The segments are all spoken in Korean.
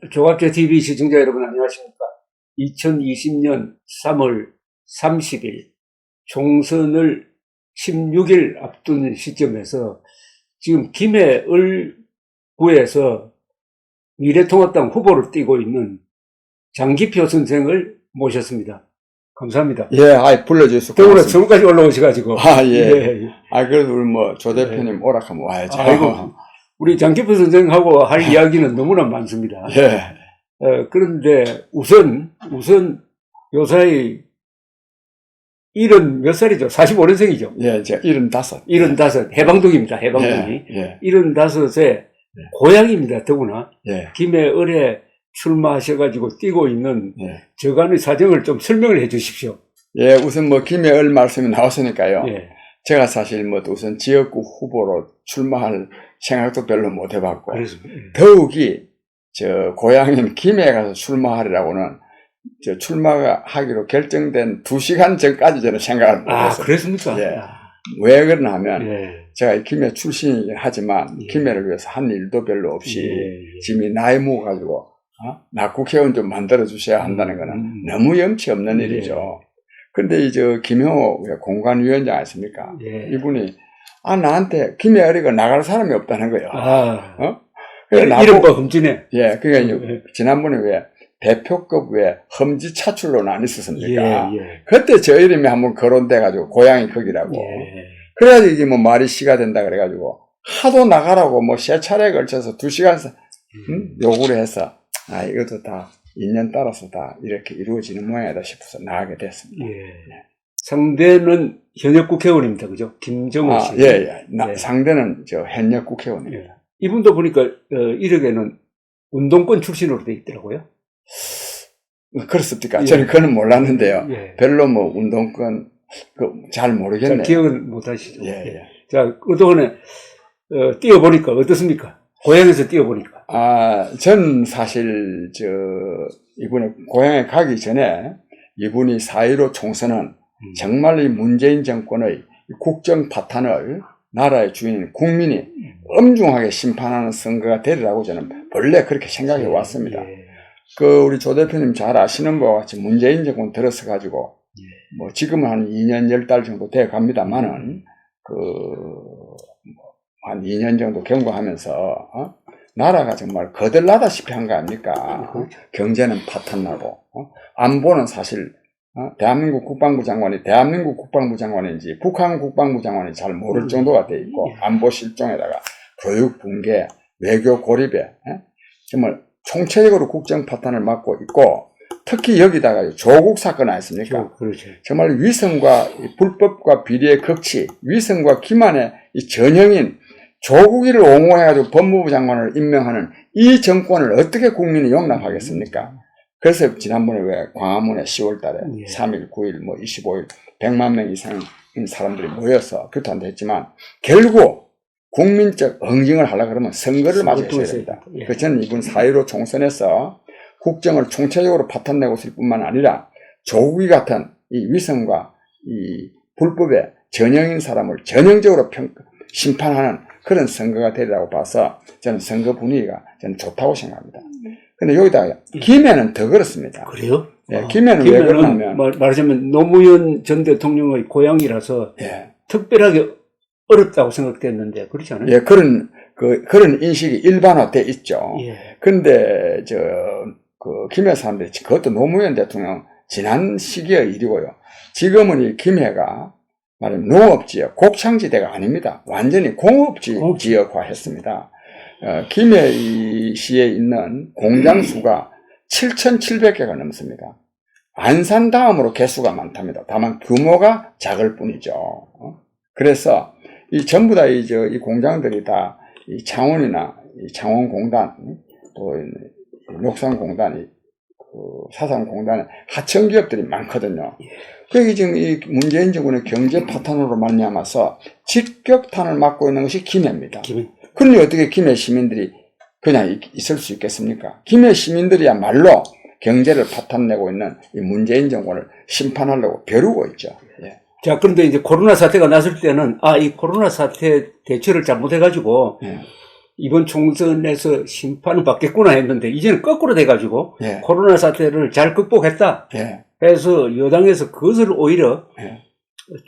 조갑제 TV 시청자 여러분 안녕하십니까? 2020년 3월 30일 총선을 16일 앞둔 시점에서 지금 김해을구에서 미래통합당 후보를 띄고 있는 장기표 선생을 모셨습니다. 감사합니다. 예, 불러주셔서 더구나 고맙습니다. 서울까지 올라오셔가지고. 예. 예. 그래도 우리 조 대표님 오락하면 와야죠. 아이고, 우리 장기표 선생하고 할 이야기는 너무나 많습니다. 예. 그런데 우선 요사이 70 몇 살이죠? 45년생이죠? 예, 제가 75. 75, 해방동입니다, 해방동이. 예. 75세 고향입니다, 더구나. 예. 김해을에 출마하셔가지고 뛰고 있는 예. 저간의 사정을 좀 설명을 해 주십시오. 예, 우선 김해을 말씀이 나왔으니까요. 예. 제가 사실 우선 지역구 후보로 출마할 생각도 별로 못 해봤고. 그렇습니다. 더욱이 고향인 김해에 가서 출마하리라고는 출마하기로 결정된 2시간 전까지 저는 생각을 못 했어요. 그랬습니까? 예. 왜 그러냐 하면, 예. 제가 김해 출신이긴 하지만, 예. 김해를 위해서 한 일도 별로 없이, 예. 지금 이 나이 먹어가지고, 나 국회의원 좀 만들어 주셔야 한다는 거는 너무 염치 없는 일이죠. 근데 김효 공관위원장 아십니까? 예. 이분이, 나한테 김해어리가 나갈 사람이 없다는 거예요. 이른바 험지네. 예, 그러니까 지난번에 왜 대표급 험지 차출로 안 있었습니까? 예. 그때 저 이름이 한번 거론돼가지고, 고향이 거기라고. 예. 그래가지고 이게 말이 시가 된다 그래가지고, 하도 나가라고 세 차례에 걸쳐서 2시간 요구를 해서, 이것도 다 인연 따라서 다 이렇게 이루어지는 모양이다 싶어서 나가게 됐습니다. 예. 상대는 현역 국회의원입니다. 그죠? 김정호 씨. 예. 상대는 현역 국회의원입니다. 예. 이분도 보니까, 이력에는 운동권 출신으로 돼 있더라고요. 그렇습니까? 예. 저는 그건 몰랐는데요. 예. 별로 운동권, 잘 모르겠네요. 잘 기억은 못 하시죠. 예. 자, 그동안에, 뛰어보니까 어떻습니까? 고향에서 뛰어보니까. 전 사실, 이분의 고향에 가기 전에, 이분이 4.15 총선은 정말 이 문재인 정권의 국정 파탄을 나라의 주인인 국민이 엄중하게 심판하는 선거가 되리라고 저는 본래 그렇게 생각해 왔습니다. 예. 우리 조 대표님 잘 아시는 바와 같이 문재인 정권 들어서 가지고, 지금은 한 2년 10달 정도 돼 갑니다만은, 한 2년 정도 경과하면서, 나라가 정말 거들나다시피 한 거 아닙니까? 경제는 파탄나고, 안보는 사실, 대한민국 국방부 장관인지 북한 국방부 장관인지 잘 모를 정도가 돼 있고, 안보 실종에다가 교육 붕괴, 외교 고립에, 정말 총체적으로 국정 파탄을 맞고 있고, 특히 여기다가 조국 사건 아니습니까? 그렇죠. 정말 위선과 불법과 비리의 극치, 위선과 기만의 이 전형인 조국이를 옹호해가지고 법무부 장관을 임명하는 이 정권을 어떻게 국민이 용납하겠습니까? 그래서 지난번에 광화문에 10월 달에 3일, 9일, 25일 100만 명 이상인 사람들이 모여서 규탄도 했지만 결국 국민적 응징을 하려고 그러면 선거를 맞아야 됩니다. 저는 이번 4.15 총선에서 국정을 총체적으로 파탄내고 있을 뿐만 아니라 조국이 같은 이 위선과 이 불법의 전형인 사람을 전형적으로 심판하는 그런 선거가 되리라고 봐서 저는 선거 분위기가 저는 좋다고 생각합니다. 근데 여기다가 김해는 더 그렇습니다. 그래요? 예, 김해는 왜 그러냐면 말하자면 노무현 전 대통령의 고향이라서 특별하게 어렵다고 생각됐는데 그렇지 않아요? 예, 그런 인식이 일반화돼 있죠. 근데 김해 사람들이 그것도 노무현 대통령 지난 시기의 일이고요. 지금은 이 김해가 말하면 농업지역, 곡창지대가 아닙니다. 완전히 공업지역화했습니다. 김해시에 있는 공장 수가 7,700개가 넘습니다. 안산 다음으로 개수가 많답니다. 다만 규모가 작을 뿐이죠. 그래서 전부 다 이 공장들이 다 이 창원이나 이 창원공단, 또 녹산공단, 사상공단에 하청기업들이 많거든요. 그게 지금 이 문재인 정권의 경제 파탄으로 말미암아서 직격탄을 맞고 있는 것이 김해입니다. 그런데 어떻게 김해 시민들이 그냥 있을 수 있겠습니까? 김해 시민들이야말로 경제를 파탄내고 있는 이 문재인 정권을 심판하려고 벼르고 있죠. 자, 그런데 이제 코로나 사태가 났을 때는, 이 코로나 사태 대처를 잘못해가지고, 이번 총선에서 심판을 받겠구나 했는데 이제는 거꾸로 돼가지고 예. 코로나 사태를 잘 극복했다 예. 해서 여당에서 그것을 오히려 예.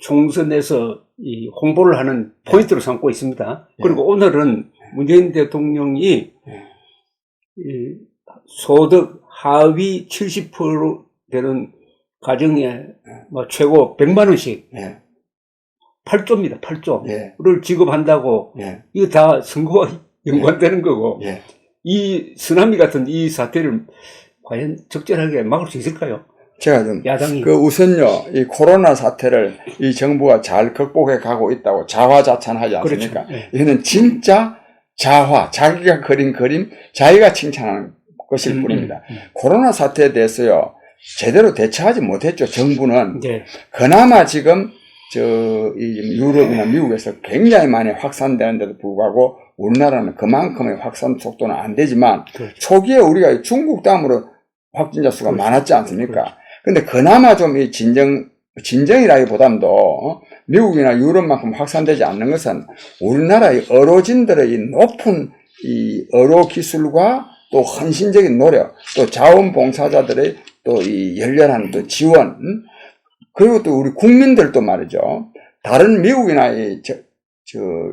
총선에서 이 홍보를 하는 포인트로 삼고 있습니다. 그리고 오늘은 문재인 대통령이 이 소득 하위 70% 되는 가정에 뭐 최고 100만 원씩 예. 8조입니다. 8조를 예. 지급한다고 예. 이거 다 선거와 연관되는 거고 예. 이 쓰나미 같은 이 사태를 과연 적절하게 막을 수 있을까요? 제가 좀 야당이 우선요 이 코로나 사태를 이 정부가 잘 극복해 가고 있다고 자화자찬하지 않습니까? 그렇죠. 네. 이거는 진짜 자화, 자기가 그린 그림, 자기가 칭찬하는 것일 뿐입니다. 코로나 사태에 대해서요 제대로 대처하지 못했죠. 정부는 네. 그나마 지금 이 유럽이나 미국에서 굉장히 많이 확산되는데도 불구하고 우리나라는 그만큼의 확산 속도는 안 되지만 그렇죠. 초기에 우리가 중국 다음으로 확진자 수가 그렇죠. 많았지 않습니까? 그렇죠. 근데 그나마 좀 이 진정이라기보담도 미국이나 유럽만큼 확산되지 않는 것은 우리나라의 어로진들의 이 높은 이 어로 기술과 또 헌신적인 노력, 또 자원봉사자들의 또 이 열렬한 또 지원, 그리고 또 우리 국민들도 말이죠. 다른 미국이나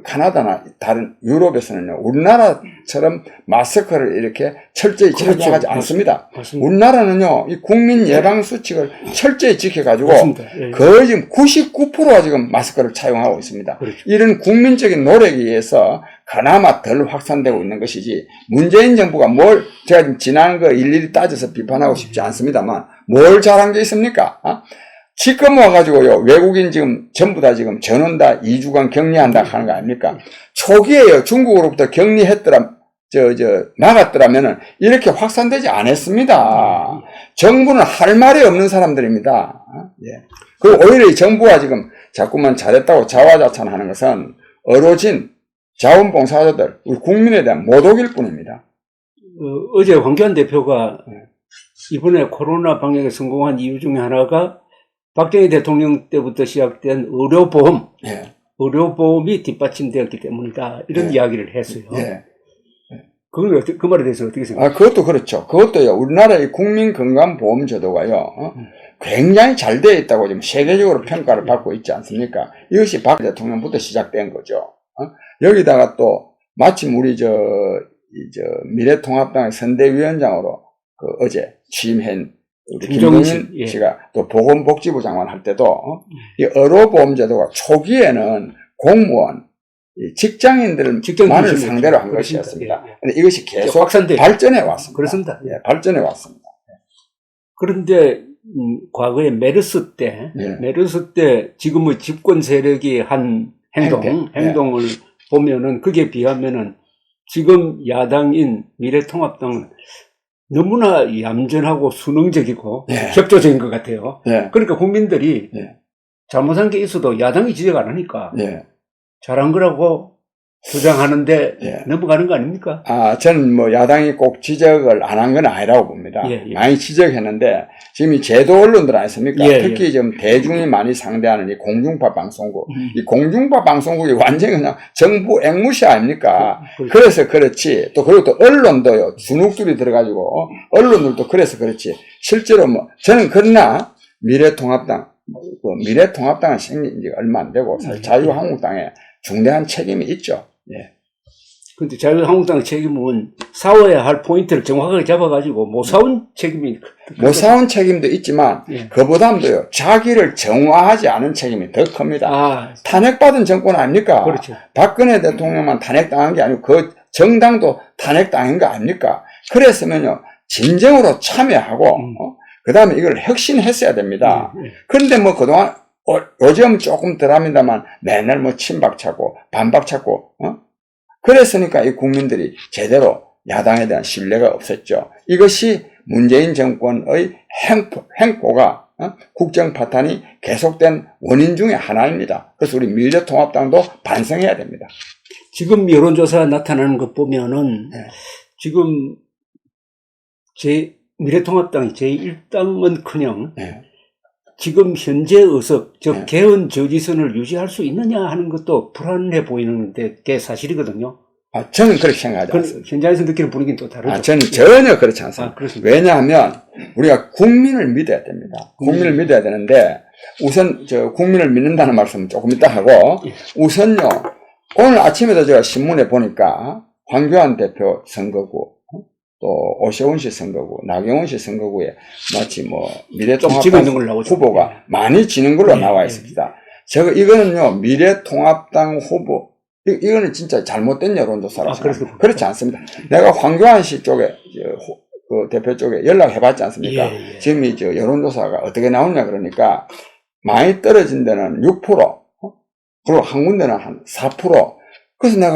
카나다나 다른 유럽에서는요, 우리나라처럼 마스크를 이렇게 철저히 그렇죠. 착용하지 않습니다. 맞습니다. 우리나라는요, 이 국민 예방 수칙을 철저히 지켜가지고 맞습니다. 거의 지금 99%가 지금 마스크를 착용하고 있습니다. 그렇죠. 이런 국민적인 노력에 의해서 그나마 덜 확산되고 있는 것이지, 문재인 정부가 제가 지금 지난 거 일일이 따져서 비판하고 싶지 않습니다만, 뭘 잘한 게 있습니까? 지금 와가지고요, 외국인 지금 전부 다 지금 전원 다 2주간 격리한다 하는 거 아닙니까? 초기에요, 중국으로부터 나갔더라면은 이렇게 확산되지 않았습니다. 정부는 할 말이 없는 사람들입니다. 예. 그리고 오히려 이 정부가 지금 자꾸만 잘했다고 자화자찬하는 것은 어로진 자원봉사자들, 우리 국민에 대한 모독일 뿐입니다. 어제 황교안 대표가 이번에 코로나 방역에 성공한 이유 중에 하나가 박정희 대통령 때부터 시작된 의료보험, 예. 의료보험이 뒷받침되었기 때문이다. 이런 예. 이야기를 했어요. 예. 그건 그 말에 대해서 어떻게 생각하세요? 그것도 그렇죠. 그것도요, 우리나라의 국민건강보험제도가요, 굉장히 잘 되어 있다고 지금 세계적으로 평가를 받고 있지 않습니까? 이것이 박 대통령부터 시작된 거죠. 여기다가 또, 마침 우리 미래통합당의 선대위원장으로 어제 취임한 우리 김동연 씨가 또 보건복지부 장관 할 때도 이 의료보험제도가 초기에는 공무원, 직장인들만을 상대로 한 것이었습니다. 그런데 이것이 계속 발전해 왔습니다. 그렇습니다. 예, 발전해 왔습니다. 그런데 과거에 메르스 때 지금의 집권 세력이 한 행동을 보면은 그게 비하면은 지금 야당인 미래통합당은 너무나 얌전하고 순응적이고 협조적인 것 같아요. 그러니까 국민들이 잘못한 게 있어도 야당이 지적 안 하니까 잘한 거라고 주장하는데 넘어가는 거 아닙니까? 저는 야당이 꼭 지적을 안 한 건 아니라고 봅니다. 많이 지적했는데 지금 이 제도 언론들 아니십니까? 특히 좀 대중이 많이 상대하는 이 공중파 방송국, 이 공중파 방송국이 완전히 그냥 정부 앵무새 아닙니까? 그래서 그렇지. 그리고 또 언론도요, 주눅들이 들어가지고 언론들도 그래서 그렇지. 실제로 저는 그러나 미래통합당은 생긴 지 얼마 안 되고 사실 자유한국당에 중대한 책임이 있죠. 근데 자유한국당의 책임은 싸워야 할 포인트를 정확하게 잡아가지고 못 싸운 책임이 못 싸운 책임도 있지만 그보다도요 자기를 정화하지 않은 책임이 더 큽니다. 탄핵받은 정권 아닙니까? 그렇죠. 박근혜 대통령만 탄핵당한 게 아니고 그 정당도 탄핵당한 거 아닙니까? 그랬으면요 진정으로 참여하고 그 다음에 이걸 혁신했어야 됩니다. 그런데 그동안 요즘 조금 덜합니다만 맨날 친박차고 반박차고 그랬으니까 이 국민들이 제대로 야당에 대한 신뢰가 없었죠. 이것이 문재인 정권의 행포가 국정 파탄이 계속된 원인 중에 하나입니다. 그래서 우리 미래통합당도 반성해야 됩니다. 지금 여론조사 나타나는 것 보면은 지금 미래통합당이 제1당은커녕 지금 현재 의석, 개헌 저지선을 유지할 수 있느냐 하는 것도 불안해 보이는데 그게 사실이거든요. 저는 그렇게 생각하지 않습니다. 현장에서 느끼는 분위기는 또 다르죠. 저는 전혀 그렇지 않습니다. 그렇습니다. 왜냐하면 우리가 국민을 믿어야 됩니다. 국민을 믿어야 되는데 우선 국민을 믿는다는 말씀은 조금 이따 하고 우선요. 오늘 아침에도 제가 신문에 보니까 황교안 대표 선거구 또 오세훈 씨 선거구, 나경원 씨 선거구에 마치 미래통합당 후보가 많이 지는 걸로 나와 있습니다. 이거는요, 미래통합당 후보, 이거는 진짜 잘못된 여론조사라고 생각합니다. 그렇지 않습니다. 내가 황교안 씨 쪽에, 그 대표 쪽에 연락해봤지 않습니까? 지금 여론조사가 어떻게 나오냐 그러니까 많이 떨어진 데는 6%, 그리고 한 군데는 한 4%. 그래서 내가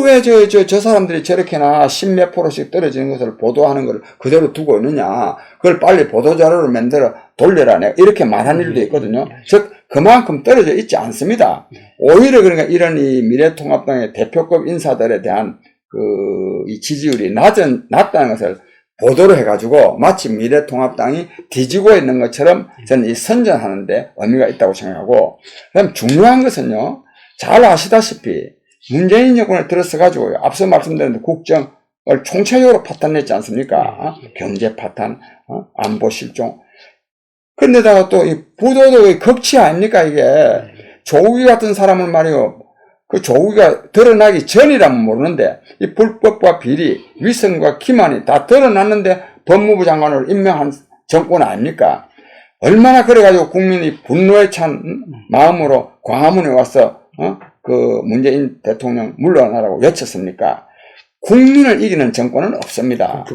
왜 저 사람들이 저렇게나 10몇 %씩 떨어지는 것을 보도하는 걸 그대로 두고 있느냐. 그걸 빨리 보도자료를 만들어 돌려라. 내가 이렇게 말한 일도 있거든요. 즉, 그만큼 떨어져 있지 않습니다. 오히려 그러니까 이런 이 미래통합당의 대표급 인사들에 대한 이 지지율이 낮다는 것을 보도를 해가지고 마치 미래통합당이 뒤지고 있는 것처럼 저는 이 선전하는데 의미가 있다고 생각하고, 그다음 중요한 것은요, 잘 아시다시피 문재인 정권에 들어서가지고 앞서 말씀드린 국정을 총체적으로 파탄냈지 않습니까? 경제 파탄, 안보 실종. 근데다가 또 이 부도덕의 극치 아닙니까, 이게. 조국이 같은 사람을 말이요. 그 조국이가 드러나기 전이라면 모르는데, 이 불법과 비리, 위선과 기만이 다 드러났는데 법무부 장관을 임명한 정권 아닙니까? 얼마나 그래가지고 국민이 분노에 찬 마음으로 광화문에 와서, 문재인 대통령 물러나라고 외쳤습니까? 국민을 이기는 정권은 없습니다.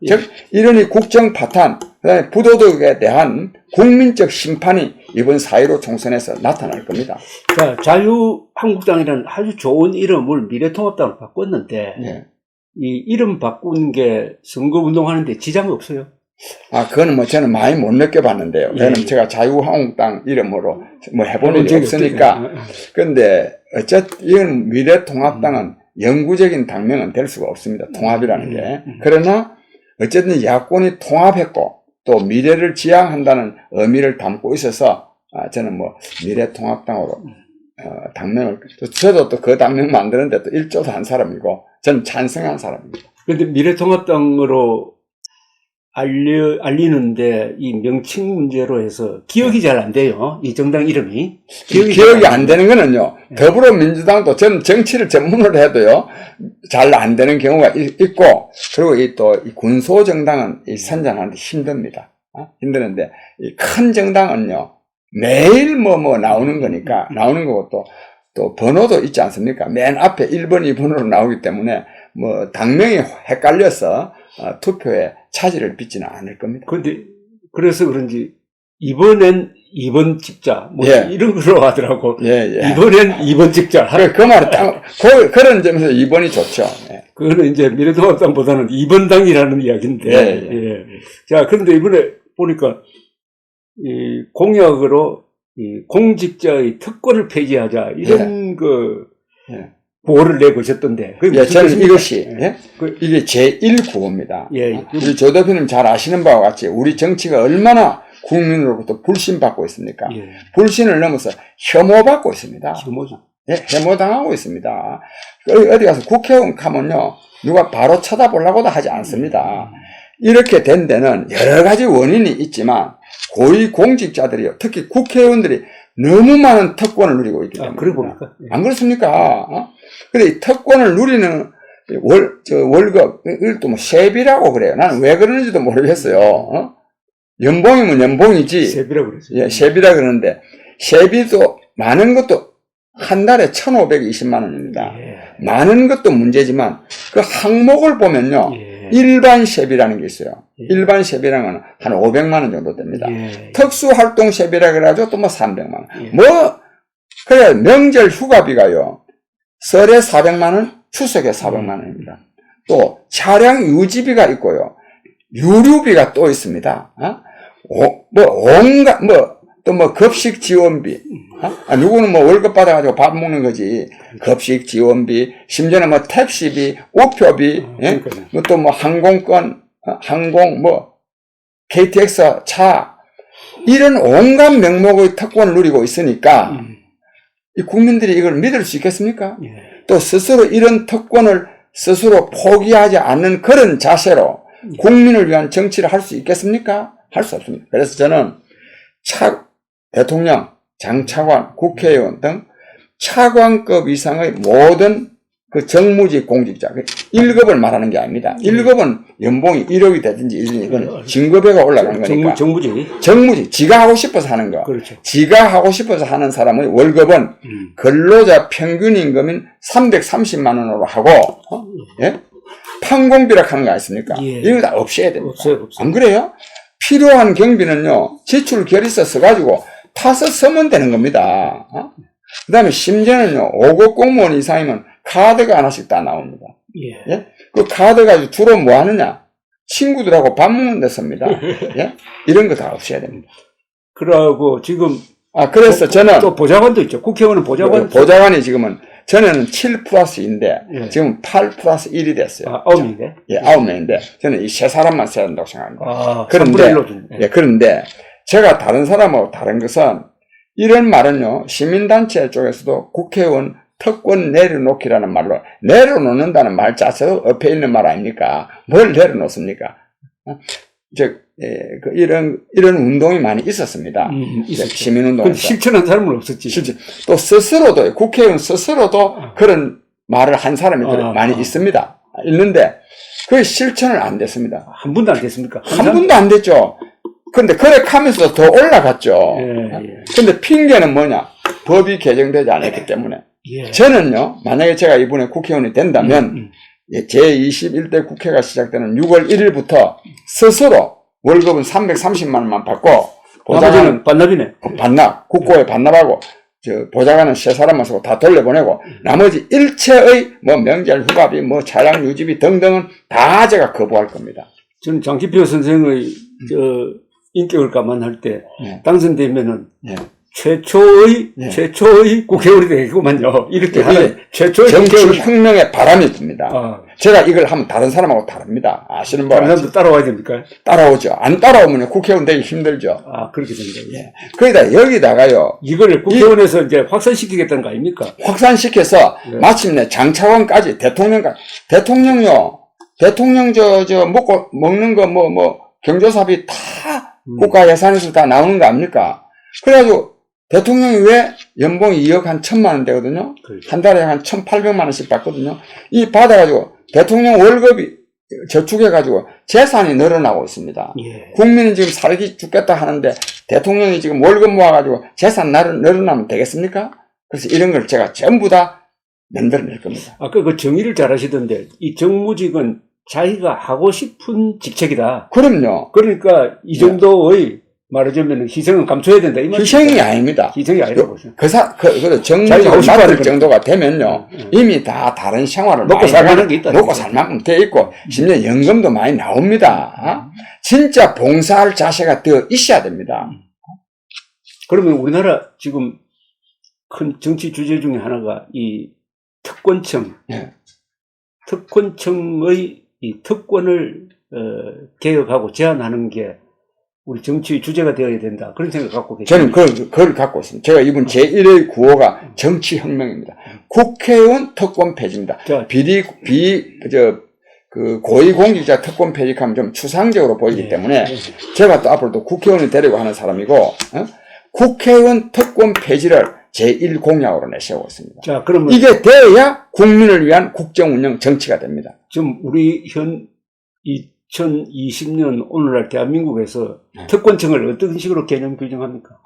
즉, 이런 이 국정 파탄, 그 다음에 부도덕에 대한 국민적 심판이 이번 4.15 총선에서 나타날 겁니다. 자, 자유한국당이라는 아주 좋은 이름을 미래통합당으로 바꿨는데, 이 이름 바꾼 게 선거운동하는데 지장이 없어요? 그거는 저는 많이 못 느껴봤는데요. 왜냐면 제가 자유한국당 이름으로 해본 일이 없으니까. 근데, 어쨌든, 이건 미래통합당은 영구적인 당명은 될 수가 없습니다. 통합이라는 게. 그러나, 어쨌든 야권이 통합했고, 또 미래를 지향한다는 의미를 담고 있어서, 저는 미래통합당으로, 당명을, 저도 또 그 당명 만드는데 또 일조도 한 사람이고, 저는 찬성한 사람입니다. 근데 미래통합당으로 알리는데 이 명칭 문제로 해서 기억이 잘 안 돼요. 이 정당 이름이. 기억이 안 되는 거는요. 더불어민주당도 저는 정치를 전문으로 해도요. 잘 안 되는 경우가 있고 그리고 이 군소정당은 선전하는데 힘듭니다. 힘드는데 이 큰 정당은요. 매일 나오는 거니까 나오는 거고 또 번호도 있지 않습니까? 맨 앞에 1번, 2번으로 나오기 때문에 당명이 헷갈려서 투표에 차질을 빚지는 않을 겁니다. 그래서 그런지 이번엔 2번 찍자 이런 걸로 하더라고. 이번엔 2번 찍자. 그 말은 그런 점에서 2번이 좋죠. 그거는 이제 미래통합당보다는 2번 당이라는 이야기인데. 자, 그런데 이번에 보니까 이 공약으로 이 공직자의 특권을 폐지하자 이런 구호를 내보셨던데. 저는 이것이 이게 제1구호입니다. 우리 조 대표님 잘 아시는 바와 같이 우리 정치가 얼마나 국민으로부터 불신받고 있습니까? 불신을 넘어서 혐오받고 있습니다. 혐오당하고 있습니다. 어디 가서 국회의원 가면요 누가 바로 쳐다보려고도 하지 않습니다. 이렇게 된 데는 여러 가지 원인이 있지만 고위 공직자들이요, 특히 국회의원들이 너무 많은 특권을 누리고 있기 때문에. 그래 봅니까? 안 그렇습니까? 근데 이 특권을 누리는 월급, 이걸 또 세비라고 그래요. 나는 왜 그러는지도 모르겠어요. 연봉이면 연봉이지. 세비라고 그러죠. 세비라 그러는데, 세비도 많은 것도 한 달에 1,520만 원입니다. 많은 것도 문제지만, 그 항목을 보면요. 일반 세비라는 게 있어요. 일반 세비라는 건 한 500만 원 정도 됩니다. 특수활동 세비라 그래가지고 또 300만 원. 그래, 명절 휴가비가요. 설에 400만 원, 추석에 400만 원입니다. 또 차량 유지비가 있고요. 유류비가 또 있습니다. 온갖, 급식 지원비. 누구는 월급 받아가지고 밥 먹는 거지. 급식 지원비, 심지어는 택시비, 우표비, 또 항공권, KTX 차, 이런 온갖 명목의 특권을 누리고 있으니까, 이 국민들이 이걸 믿을 수 있겠습니까? 또 스스로 이런 특권을 스스로 포기하지 않는 그런 자세로 국민을 위한 정치를 할 수 있겠습니까? 할 수 없습니다. 그래서 저는 대통령, 장차관, 국회의원 등 차관급 이상의 모든 그 정무직 공직자, 1급을 말하는 게 아닙니다. 1급은 연봉이 1억이 되든지 이건 진급에가 올라가는 거니까. 정무직, 지가 하고 싶어서 하는 거. 그렇죠. 지가 하고 싶어서 하는 사람의 월급은 근로자 평균 임금인 330만 원으로 하고, 예? 판공비라 하는 거 아닙니까? 예. 이거 다 없애야 됩니다. 없어요. 안 그래요? 필요한 경비는요, 지출 결의서 써가지고 타서 쓰면 되는 겁니다. 그 다음에 심지어는요, 5급 공무원 이상이면 카드가 하나씩 다 나옵니다. 예. 예? 그 카드 가지고 주로 뭐 하느냐? 친구들하고 밥 먹는 데 씁니다. 예? 이런 거 다 없애야 됩니다. 그러고 지금 그래서 저는 또 보좌관도 있죠. 국회의원은 보좌관이 지금은 전에는 7 플러스 2인데 예. 지금 8 플러스 1이 됐어요. 9명인데? 예, 9명인데 저는 이 세 사람만 써야 된다고 생각합니다. 그런데 그런데 제가 다른 사람하고 다른 것은 이런 말은요, 시민단체 쪽에서도 국회의원 특권 내려놓기라는 말로, 내려놓는다는 말 자체도 엎여 있는 말 아닙니까? 뭘 내려놓습니까? 이런 운동이 많이 있었습니다. 시민운동에서. 실천한 사람은 없었지. 또 스스로도, 국회의원 스스로도 그런 말을 한 사람이 많이 있습니다. 있는데, 그게 실천을 안 됐습니다. 한 번도 안 됐습니까? 한 번도 안 됐죠. 근데 그래 하면서 더 올라갔죠. 근데 핑계는 뭐냐? 법이 개정되지 않았기 때문에. 저는요, 만약에 제가 이번에 국회의원이 된다면, 제21대 국회가 시작되는 6월 1일부터 스스로 월급은 330만 원만 받고, 나머지는 반납이네. 반납, 국고에 반납하고, 보좌관은 세 사람만 쓰고 다 돌려보내고, 나머지 일체의 명절 휴가비, 차량 유지비 등등은 다 제가 거부할 겁니다. 저는 장기표 선생의 인격을 감안할 때 당선되면은 최초의 국회의원이 되겠구만요. 이렇게 하는 최초의 정치 혁명의 바람이 듭니다. 제가 이걸 하면 다른 사람하고 다릅니다. 아시는 분. 다른 사람도 따라와야 됩니까? 따라오죠. 안 따라오면 국회의원 되기 힘들죠. 그렇게 됩니다. 예. 거기다 여기다가요. 이걸 국회의원에서 이제 확산시키겠다는 거 아닙니까? 확산시켜서 마침내 장차관까지 대통령요. 대통령 먹는 거 경조사비 다 국가 예산에서 다 나오는 거 아닙니까? 그래가지고 대통령이 왜 연봉이 2억 한 1,000만 원 되거든요? 그렇죠. 한 달에 한 1,800만 원씩 받거든요? 이 받아가지고 대통령 월급이 저축해가지고 재산이 늘어나고 있습니다. 국민은 지금 살기 죽겠다 하는데 대통령이 지금 월급 모아가지고 재산 늘어나면 되겠습니까? 그래서 이런 걸 제가 전부 다 만들어낼 겁니다. 아까 그 정의를 잘 하시던데 이 정무직은 자기가 하고 싶은 직책이다. 그럼요. 그러니까 이 정도의 말하자면 희생은 감춰야 된다. 이 희생이 아닙니다. 희생이 아니라고. 정무직을 맡을 정도가 되면요. 이미 다 다른 생활을 먹고 살만한 게 있다. 먹고 살 만큼 돼 있고, 심지어 연금도 많이 나옵니다. 진짜 봉사할 자세가 되어 있어야 됩니다. 그러면 우리나라 지금 큰 정치 주제 중에 하나가 이 특권청. 특권청의 이 특권을 개혁하고 제한하는 게 우리 정치 주제가 되어야 된다. 그런 생각 갖고 계십니다. 저는 그걸 갖고 있습니다. 제가 이번 제1의 구호가 정치혁명입니다. 국회의원 특권 폐지입니다. 고위공직자 특권 폐지하면 좀 추상적으로 보이기 때문에 제가 또 앞으로도 국회의원이 되려고 하는 사람이고, 국회의원 특권 폐지를 제1공약으로 내세우고 있습니다. 자, 그러면 이게 돼야 국민을 위한 국정운영 정치가 됩니다. 지금 우리 현 2020년 오늘날 대한민국에서 특권청을 어떤 식으로 개념 규정합니까?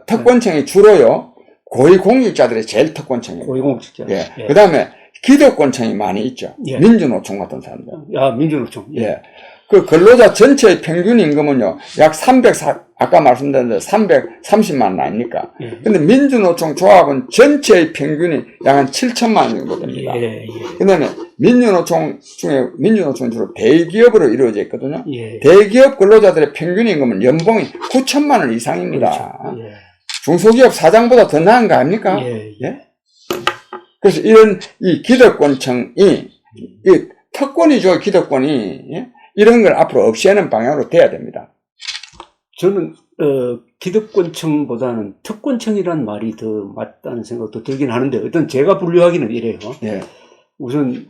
특권청이 주로요, 고위공직자들이 제일 특권청이에요. 고위공직자. 그 다음에 기득권청이 많이 있죠. 민주노총 같은 사람들. 민주노총. 그 근로자 전체의 평균 임금은요, 약 아까 말씀드렸는데 330만 원 아닙니까? 근데 민주노총 조합은 전체의 평균이 약 한 7천만 원 정도 됩니다. 그 다음에 민주노총 주로 대기업으로 이루어져 있거든요. 대기업 근로자들의 평균 임금은 연봉이 9천만 원 이상입니다. 그렇죠. 중소기업 사장보다 더 나은 거 아닙니까? 그래서 이 기득권청이, 이 특권이죠, 기득권이. 이런 걸 앞으로 없애는 방향으로 돼야 됩니다. 저는 기득권층보다는 특권층이라는 말이 더 맞다는 생각도 들긴 하는데, 어떤 제가 분류하기는 이래요. 예. 우선,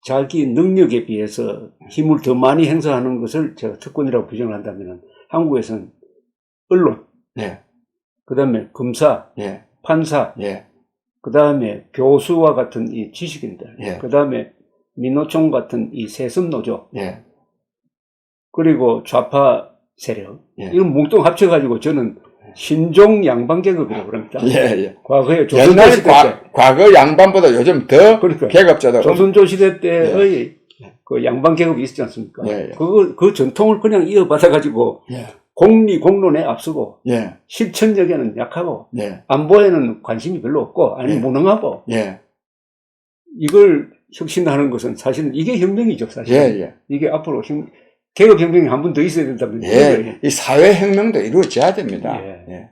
자기 능력에 비해서 힘을 더 많이 행사하는 것을 제가 특권이라고 규정을 한다면, 한국에서는 언론, 예. 그 다음에 검사, 예. 판사, 예. 그 다음에 교수와 같은 이 지식인들, 예. 그 다음에 민노총 같은 이 세습노조, 예. 그리고 좌파 세력, 예. 이런 몽뚱 합쳐가지고 저는 신종 양반계급이라고 그럽니다. 예. 예. 과거에 조선조 옛날 시대 때, 과거 양반보다 요즘 더 그러니까 계급자들. 조선조 시대 때의 그 양반계급이 있었지 않습니까? 예. 예. 그 전통을 그냥 이어받아가지고 예. 공리, 공론에 앞서고, 예. 실천력에는 약하고, 예. 안보에는 관심이 별로 없고, 아니 예. 무능하고, 예. 이걸 혁신하는 것은 사실은 이게 혁명이죠, 사실. 예. 예. 이게 앞으로 개혁혁명이 한 번 더 있어야 된다면. 예. 이 사회혁명도 이루어져야 됩니다. 예. 예.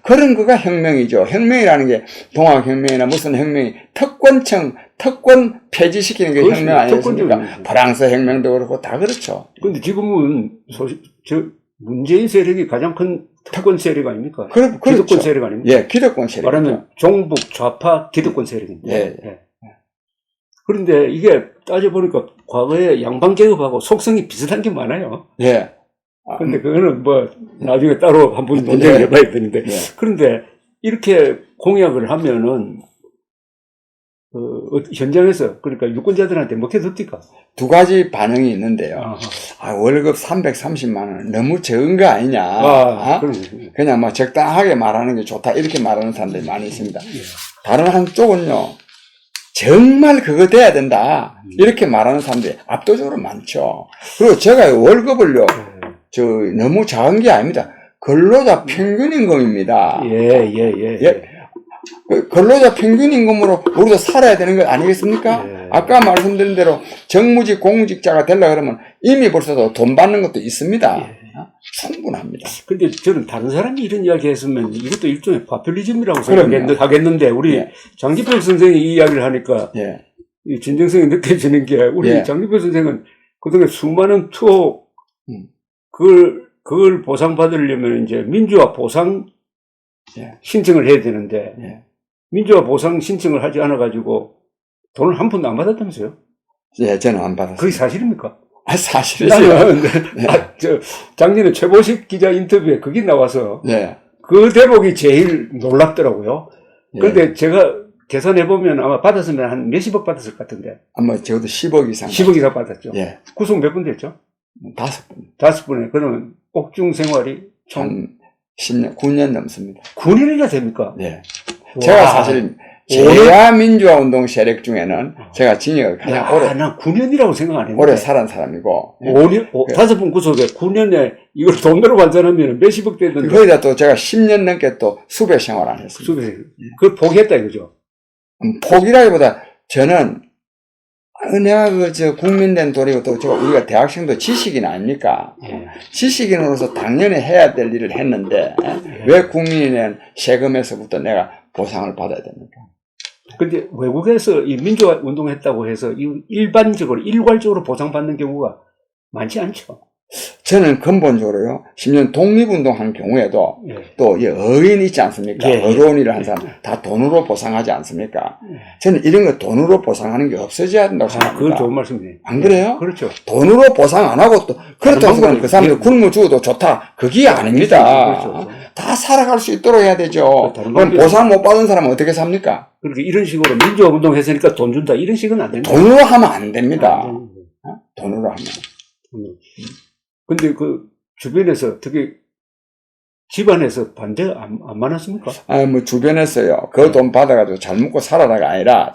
그런 거가 혁명이죠. 혁명이라는 게 동학혁명이나 무슨 혁명이 특권 폐지시키는 게 그렇습니다. 혁명 아니겠습니까? 특권적인 프랑스 혁명도 그렇고 다 그렇죠. 근데 지금은 문재인 세력이 가장 큰 특권 세력 아닙니까? 그렇죠. 기득권 세력 아닙니까? 예, 기득권 세력. 말하면 종북 좌파 기득권 세력인데. 예. 그런데 이게 따져보니까 과거에 양반개혁하고 속성이 비슷한 게 많아요. 예. 근데 그거는 뭐 나중에 따로 한번 논쟁을 해봐야 되는데. 그런데 이렇게 공약을 하면은 현장에서 그러니까 유권자들한테 먹혀듭니까? 두 가지 반응이 있는데요. 월급 330만 원 너무 적은 거 아니냐. 그냥 뭐 적당하게 말하는 게 좋다 이렇게 말하는 사람들이 많이 있습니다. 다른 한쪽은요. 정말 그거 돼야 된다 이렇게 말하는 사람들이 압도적으로 많죠. 그리고 제가 월급을요 너무 작은 게 아닙니다. 근로자 평균임금입니다. 근로자 평균임금으로 우리도 살아야 되는 것 아니겠습니까? 아까 말씀드린 대로 정무직 공직자가 되려고 그러면 이미 벌써 돈 받는 것도 있습니다. 충분합니다. 근데 저는 다른 사람이 이런 이야기 했으면 이것도 일종의 파퓰리즘이라고 생각하겠는데 우리 장기표 선생이 이 이야기를 하니까 이 진정성이 느껴지는 게 우리 장기표 선생은 그동안 수많은 투어 그걸 보상받으려면 이제 민주화 보상 신청을 해야 되는데 민주화 보상 신청을 하지 않아가지고 돈을 한 푼도 안 받았다면서요? 예, 저는 안 받았어요. 그게 사실입니까? 사실이죠. 나는 작년에 최보식 기자 인터뷰에 그게 나와서 그 대목이 제일 놀랍더라고요. 그런데 제가 계산해보면 아마 받았으면 한 몇십억 받았을 것 같은데. 아마 적어도 10억 이상. 10억 이상 받았죠. 구속 몇 번 됐죠? 5번. 5번에. 그러면 옥중 생활이 한 10년, 9년 넘습니다. 9년이나 됩니까? 제가 사실 제야 민주화 운동 세력 중에는 제가 징역을 가장 오래. 난 9년이라고 생각 안 했는데. 오래 살은 사람이고. 5년, 5번 구속에 9년에 이걸 돈으로 환산하면 몇십억 되는데. 거기다 또 제가 10년 넘게 또 수배 생활 안 했습니다. 수배. 그걸 포기했다 이거죠? 포기라기보다 저는 내가 국민된 돈이고 또 우리가 대학생도 지식인 아닙니까? 지식인으로서 당연히 해야 될 일을 했는데 왜 국민이 낸 세금에서부터 내가 보상을 받아야 됩니까? 근데 외국에서 이 민주화 운동을 했다고 해서 일반적으로 일괄적으로 보상받는 경우가 많지 않죠. 저는 근본적으로요, 심지어 독립운동한 경우에도 또 의인 있지 않습니까? 어려운 일을 한 사람 다 돈으로 보상하지 않습니까? 저는 이런 거 돈으로 보상하는 게 없어져야 된다고 생각합니다. 그건 좋은 말씀이네요. 안 그래요? 그렇죠. 돈으로 보상 안 하고 또 그렇다고 해서 그 사람들 굶어 죽어도 좋다. 그게 아닙니다. 그렇죠. 다 살아갈 수 있도록 해야 되죠. 그럼 보상 못 받은 사람은 어떻게 삽니까? 그렇게 이런 식으로 민주화 운동 했으니까 돈 준다 이런 식은 안 됩니다. 돈으로 하면 안 됩니다. 돈으로 하면. 근데 그 주변에서 특히 집안에서 반대 안 많았습니까? 주변에서요. 그 돈 받아가지고 잘 먹고 살아라가 아니라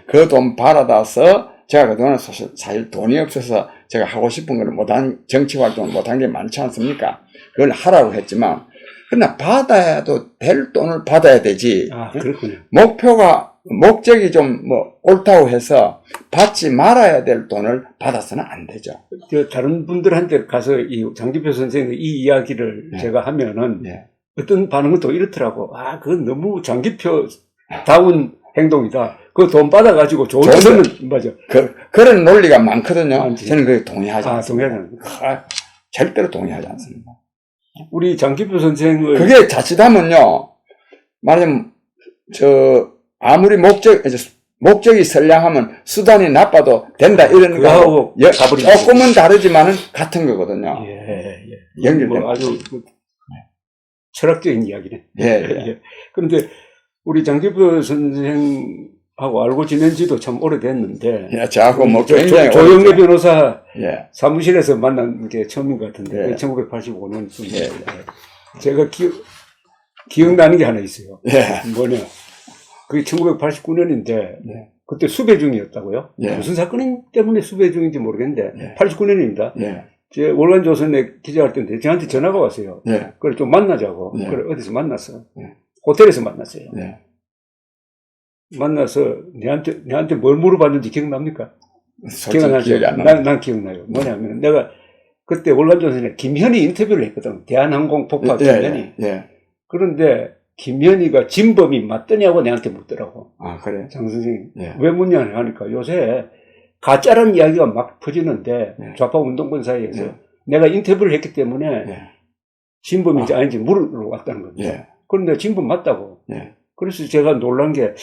그 돈 받아서 제가 그동안 사실 돈이 없어서 제가 하고 싶은 걸 못한, 정치 활동을 못한 게 많지 않습니까? 그걸 하라고 했지만, 그러나 받아야도 될 돈을 받아야 되지. 그렇군요. 목적이 좀 옳다고 해서 받지 말아야 될 돈을 받아서는 안 되죠. 다른 분들한테 가서 이 장기표 선생의 이 이야기를 제가 하면은 어떤 반응은 또 이렇더라고. 그건 너무 장기표다운 행동이다. 그 돈 받아가지고 좋은 데 쓰면, 맞아. 그런 논리가 많거든요. 많지. 저는 그게 동의하지 않습니다. 동의하지 절대로 동의하지 않습니다. 우리 장기표 선생을. 그게 자칫하면요, 말하자면, 아무리 목적이 선량하면 수단이 나빠도 된다, 이런 거하고 조금은 다르지만은 같은 거거든요. 예. 연결된 뭐 아주 철학적인 이야기네. 예. 그런데 우리 장기표 선생하고 알고 지낸 지도 참 오래됐는데. 예, 저하고 뭐 조영래 변호사 예. 사무실에서 만난 게 처음인 것 같은데. 예. 1985년쯤. 예. 제가 기억나는 게 하나 있어요. 예. 뭐냐. 그게 1989년인데. 예. 그때 수배 중이었다고요? 예. 무슨 사건 때문에 수배 중인지 모르겠는데. 예. 89년입니다. 예. 제 월간조선에 기자할 때인데 저한테 전화가 왔어요. 예. 그래 좀 만나자고. 예. 그래 어디서 만났어? 예. 호텔에서 만났어요. 예. 만나서 내한테 뭘 물어봤는지 기억납니까? 기억이 안 나. 난 기억나요. 뭐냐면 내가 그때 월간조선에 김현희 인터뷰를 했거든. 대한항공 폭파 김현희. 예. 그런데 김현희가 진범이 맞더냐고 내한테 묻더라고. 아, 그래? 장 선생님. 예. 왜 묻냐 하니까 요새 가짜라는 이야기가 막 퍼지는데 예. 좌파 운동권 사이에서 예. 내가 인터뷰를 했기 때문에 예. 진범인지 아닌지 물으러 왔다는 겁니다. 예. 그런데 진범 맞다고. 예. 그래서 제가 놀란 게,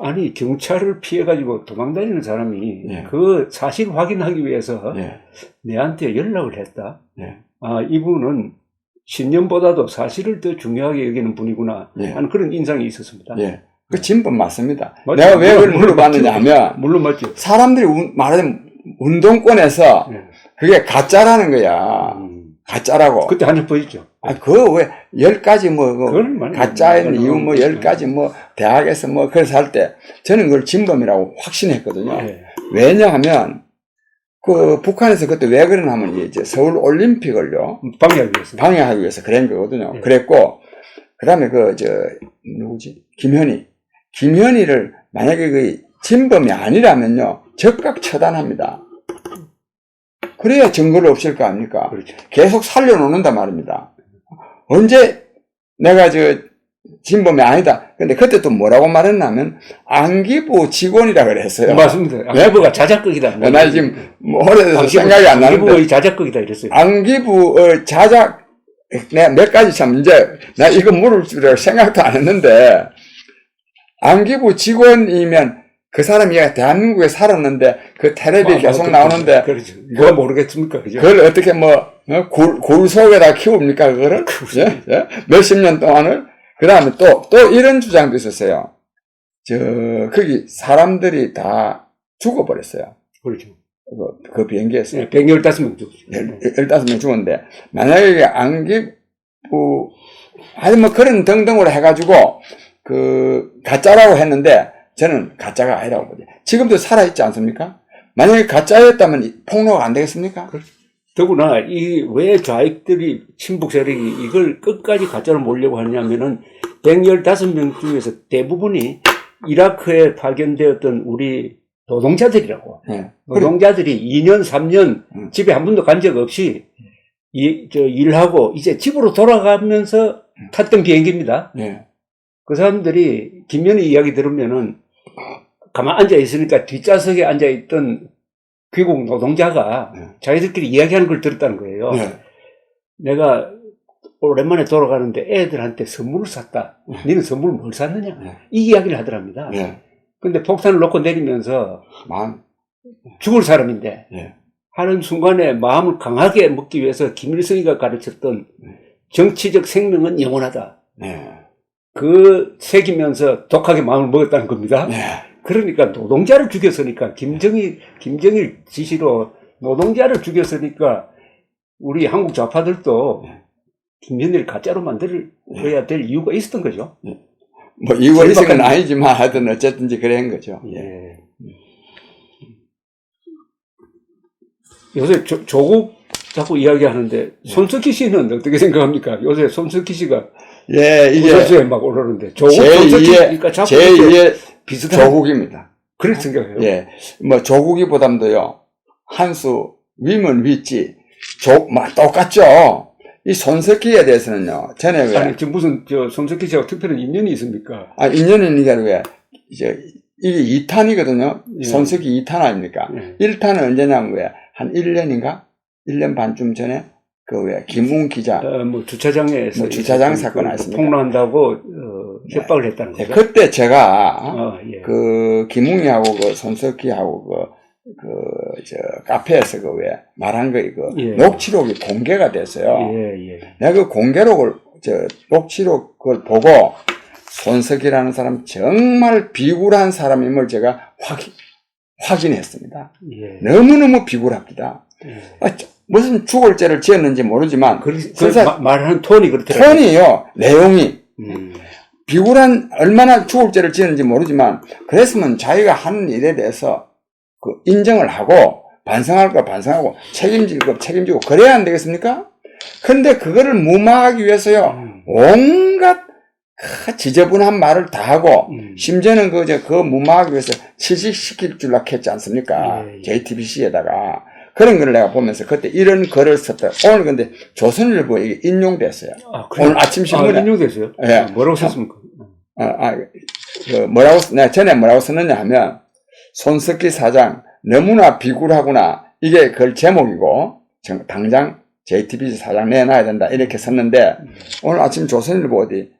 아니, 경찰을 피해가지고 도망다니는 사람이 예. 그 사실 확인하기 위해서 예. 내한테 연락을 했다. 예. 아, 이분은 신념보다도 사실을 더 중요하게 여기는 분이구나 예. 하는 그런 인상이 있었습니다. 예. 그 진범 맞습니다. 맞죠? 내가 왜 그걸 물론 물어봤느냐 하면, 물론 맞죠. 사람들이 말하자면 운동권에서 예. 그게 가짜라는 거야. 가짜라고. 그때 한적 보였죠. 아, 그거 왜, 10가지 그건 많이 가짜인 이유 10가지 대학에서 그래서 할 때, 저는 그걸 진범이라고 확신했거든요. 예. 왜냐하면, 북한에서 그때 왜 그러냐면, 이제 서울 올림픽을요. 방해하기 위해서 그런 거거든요. 예. 그랬고, 그 다음에 누구지? 김현희를 만약에 진범이 아니라면요, 적극 처단합니다. 그래야 증거를 없앨 거 아닙니까? 그렇죠. 계속 살려놓는단 말입니다. 언제 내가 진범이 아니다. 근데 그때 또 뭐라고 말했냐면, 안기부 직원이라 그랬어요. 맞습니다. 안기부가 자작극이다. 나 지금 오래돼서 생각이 안 나는데. 안기부의 자작극이다 이랬어요. 안기부의 내가 몇 가지 참 나 이거 물을 줄 생각도 안 했는데, 안기부 직원이면 그 사람이 대한민국에 살았는데 그 텔레비에 계속 나오는데 그렇죠. 누가 모르겠습니까? 그죠? 그걸 어떻게 굴 속에다 키웁니까? 그거를? 예? 몇십 년 동안을? 그 다음에 또 이런 주장도 있었어요. 거기 사람들이 다 죽어버렸어요. 그렇죠. 그 비행기에서. 네, 115명 죽었죠. 15명 죽었는데, 만약에 안기부, 하여튼 그런 등등으로 해가지고, 가짜라고 했는데, 저는 가짜가 아니라고 보죠. 지금도 살아있지 않습니까? 만약에 가짜였다면 폭로가 안 되겠습니까? 더구나, 왜 좌익들이, 친북 세력이 이걸 끝까지 가짜로 몰려고 하냐면은, 115명 중에서 대부분이 이라크에 파견되었던 우리 노동자들이라고. 네. 노동자들이 2년, 3년 집에 한 번도 간 적 없이, 일하고, 이제 집으로 돌아가면서 탔던 비행기입니다. 네. 그 사람들이, 김현희 이야기 들으면은, 가만 앉아있으니까 뒷좌석에 앉아있던 귀국 노동자가 자기들끼리 이야기하는 걸 들었다는 거예요. 내가 오랜만에 돌아가는데 애들한테 선물을 샀다. 너는 선물 뭘 샀느냐? 이 이야기를 하더랍니다. 근데 폭탄을 놓고 내리면서 죽을 사람인데 하는 순간에 마음을 강하게 먹기 위해서 김일성이가 가르쳤던 정치적 생명은 영원하다. 그 새기면서 독하게 마음을 먹었다는 겁니다. 그러니까 노동자를 죽였으니까 김정일 지시로 노동자를 죽였으니까 우리 한국 좌파들도 김현희를 가짜로 만들어야 될 이유가 있었던 거죠. 이유가 있은 건 아니지만 하여튼 어쨌든지 그런 거죠. 예. 요새 조국 자꾸 이야기하는데 손석희 씨는 어떻게 생각합니까? 요새 손석희 씨가 이게 막 오르는데 조국 손석희니까 자꾸 제2의 비슷한 조국입니다. 그렇게 생각해요. 예, 조국이보담도요 한수 위면 위지 똑같죠. 이 손석희에 대해서는요 전에 아니 지금 무슨 손석희 씨하고 특별한 인연이 있습니까? 인연은 이게 왜 이게 2탄이거든요. 예. 손석희 2탄 아닙니까? 예. 1탄은 언제냐면 왜? 한 1년인가? 1년 반쯤 전에 그 왜 김웅 기자 뭐 주차장에서 뭐 주차장 사건 아십니까? 폭로한다고 협박을 했다는 네, 거죠. 그때 제가 예. 그 김웅이하고 그 손석희하고 저 카페에서 그 왜 말한 거 이거 예. 녹취록이 공개가 됐어요. 예. 내가 그 공개록을 녹취록 그걸 보고 손석희라는 사람 정말 비굴한 사람임을 제가 확인했습니다. 예. 너무너무 비굴합니다. 예. 무슨 죽을 죄를 지었는지 모르지만 말하는 톤이 그렇더라고요. 톤이요. 내용이 비굴한 얼마나 죽을 죄를 지었는지 모르지만 그랬으면 자기가 하는 일에 대해서 그 인정을 하고 반성할 거 반성하고 책임질 거 책임지고 그래야 안 되겠습니까? 근데 그거를 무마하기 위해서요. 온갖 지저분한 말을 다 하고 심지어는 그 무마하기 위해서 취직시킬 줄라 했지 않습니까? 예. JTBC에다가 그런 걸 내가 보면서 그때 이런 글을 썼다. 오늘 근데 조선일보에 이게 인용됐어요. 오늘 아침 신문에 인용됐어요? 예. 뭐라고 썼습니까? 내가 전에 뭐라고 썼느냐 하면 손석희 사장 너무나 비굴하구나. 이게 그 제목이고 당장 JTBC 사장 내놔야 된다 이렇게 썼는데 오늘 아침 조선일보 어디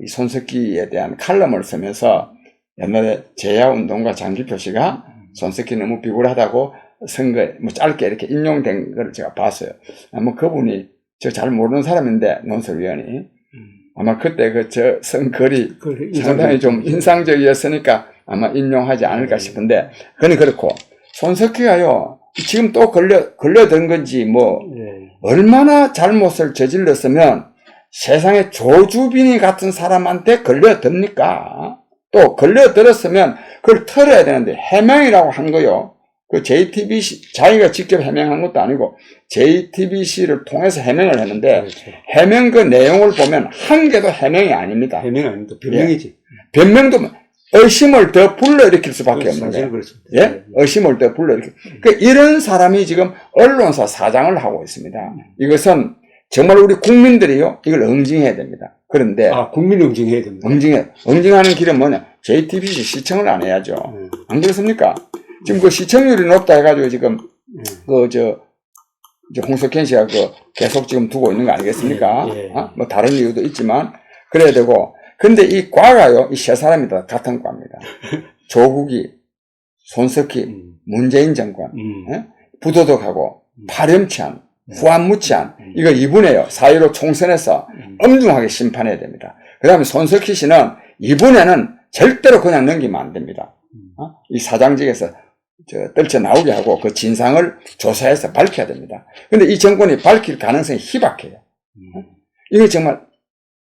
이 손석희에 대한 칼럼을 쓰면서 옛날에 제야운동가 장기표 씨가 손석희 너무 비굴하다고 선거에 뭐 짧게 이렇게 인용된 걸 제가 봤어요. 아마 그분이 저 잘 모르는 사람인데 논설위원이 아마 그때 쓴 글이 상당히 좀 인상적이었으니까 아마 인용하지 않을까 싶은데 그건 그렇고 손석희가요 지금 또 걸려든 건지 얼마나 잘못을 저질렀으면 세상에 조주빈이 같은 사람한테 걸려듭니까? 또 걸려들었으면 그걸 털어야 되는데 해명이라고 한 거요. 그 JTBC 자기가 직접 해명한 것도 아니고 JTBC를 통해서 해명을 했는데 그렇죠. 해명 그 내용을 보면 한 개도 해명이 아닙니다. 해명이 아닙니다. 변명이지. 예. 변명도 의심을 더 불러일으킬 수밖에 없는 거예요. 그렇습니다. 예? 의심을 더 불러일으킬. 이런 사람이 지금 언론사 사장을 하고 있습니다. 이것은 정말 우리 국민들이요 이걸 응징해야 됩니다. 그런데 국민이 응징해야 됩니다. 응징하는 길은 뭐냐? JTBC 시청을 안 해야죠. 안 그렇습니까? 지금 그 시청률이 높다 해가지고 지금 홍석현 씨가 계속 지금 두고 있는 거 아니겠습니까? 예. 뭐 다른 이유도 있지만 그래야 되고 근데 이 과가요 이 세 사람이 다 같은 과입니다. 조국이, 손석희, 문재인 정권, 부도덕하고 파렴치한, 후안무치한 이거 이분에요. 4.15 총선에서 엄중하게 심판해야 됩니다. 그 다음에 손석희 씨는 이번에는 절대로 그냥 넘기면 안 됩니다. 이 사장직에서 떨쳐나오게 하고 그 진상을 조사해서 밝혀야 됩니다. 근데 이 정권이 밝힐 가능성이 희박해요. 이게 정말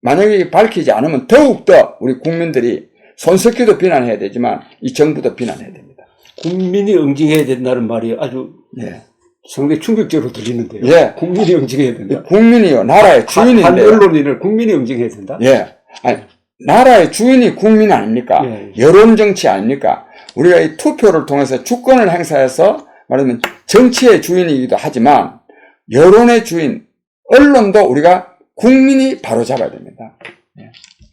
만약에 밝히지 않으면 더욱더 우리 국민들이 손석희도 비난해야 되지만 이 정부도 비난해야 됩니다. 국민이 응징해야 된다는 말이 아주 상당히 충격적으로 들리는데요. 예. 국민이 응징해야 된다. 국민이요. 나라의 주인인데. 한 언론인을 국민이 응징해야 된다? 예. 아니, 나라의 주인이 국민 아닙니까? 예. 여론 정치 아닙니까? 우리가 이 투표를 통해서 주권을 행사해서 말하면 정치의 주인이기도 하지만 여론의 주인, 언론도 우리가 국민이 바로잡아야 됩니다. 예.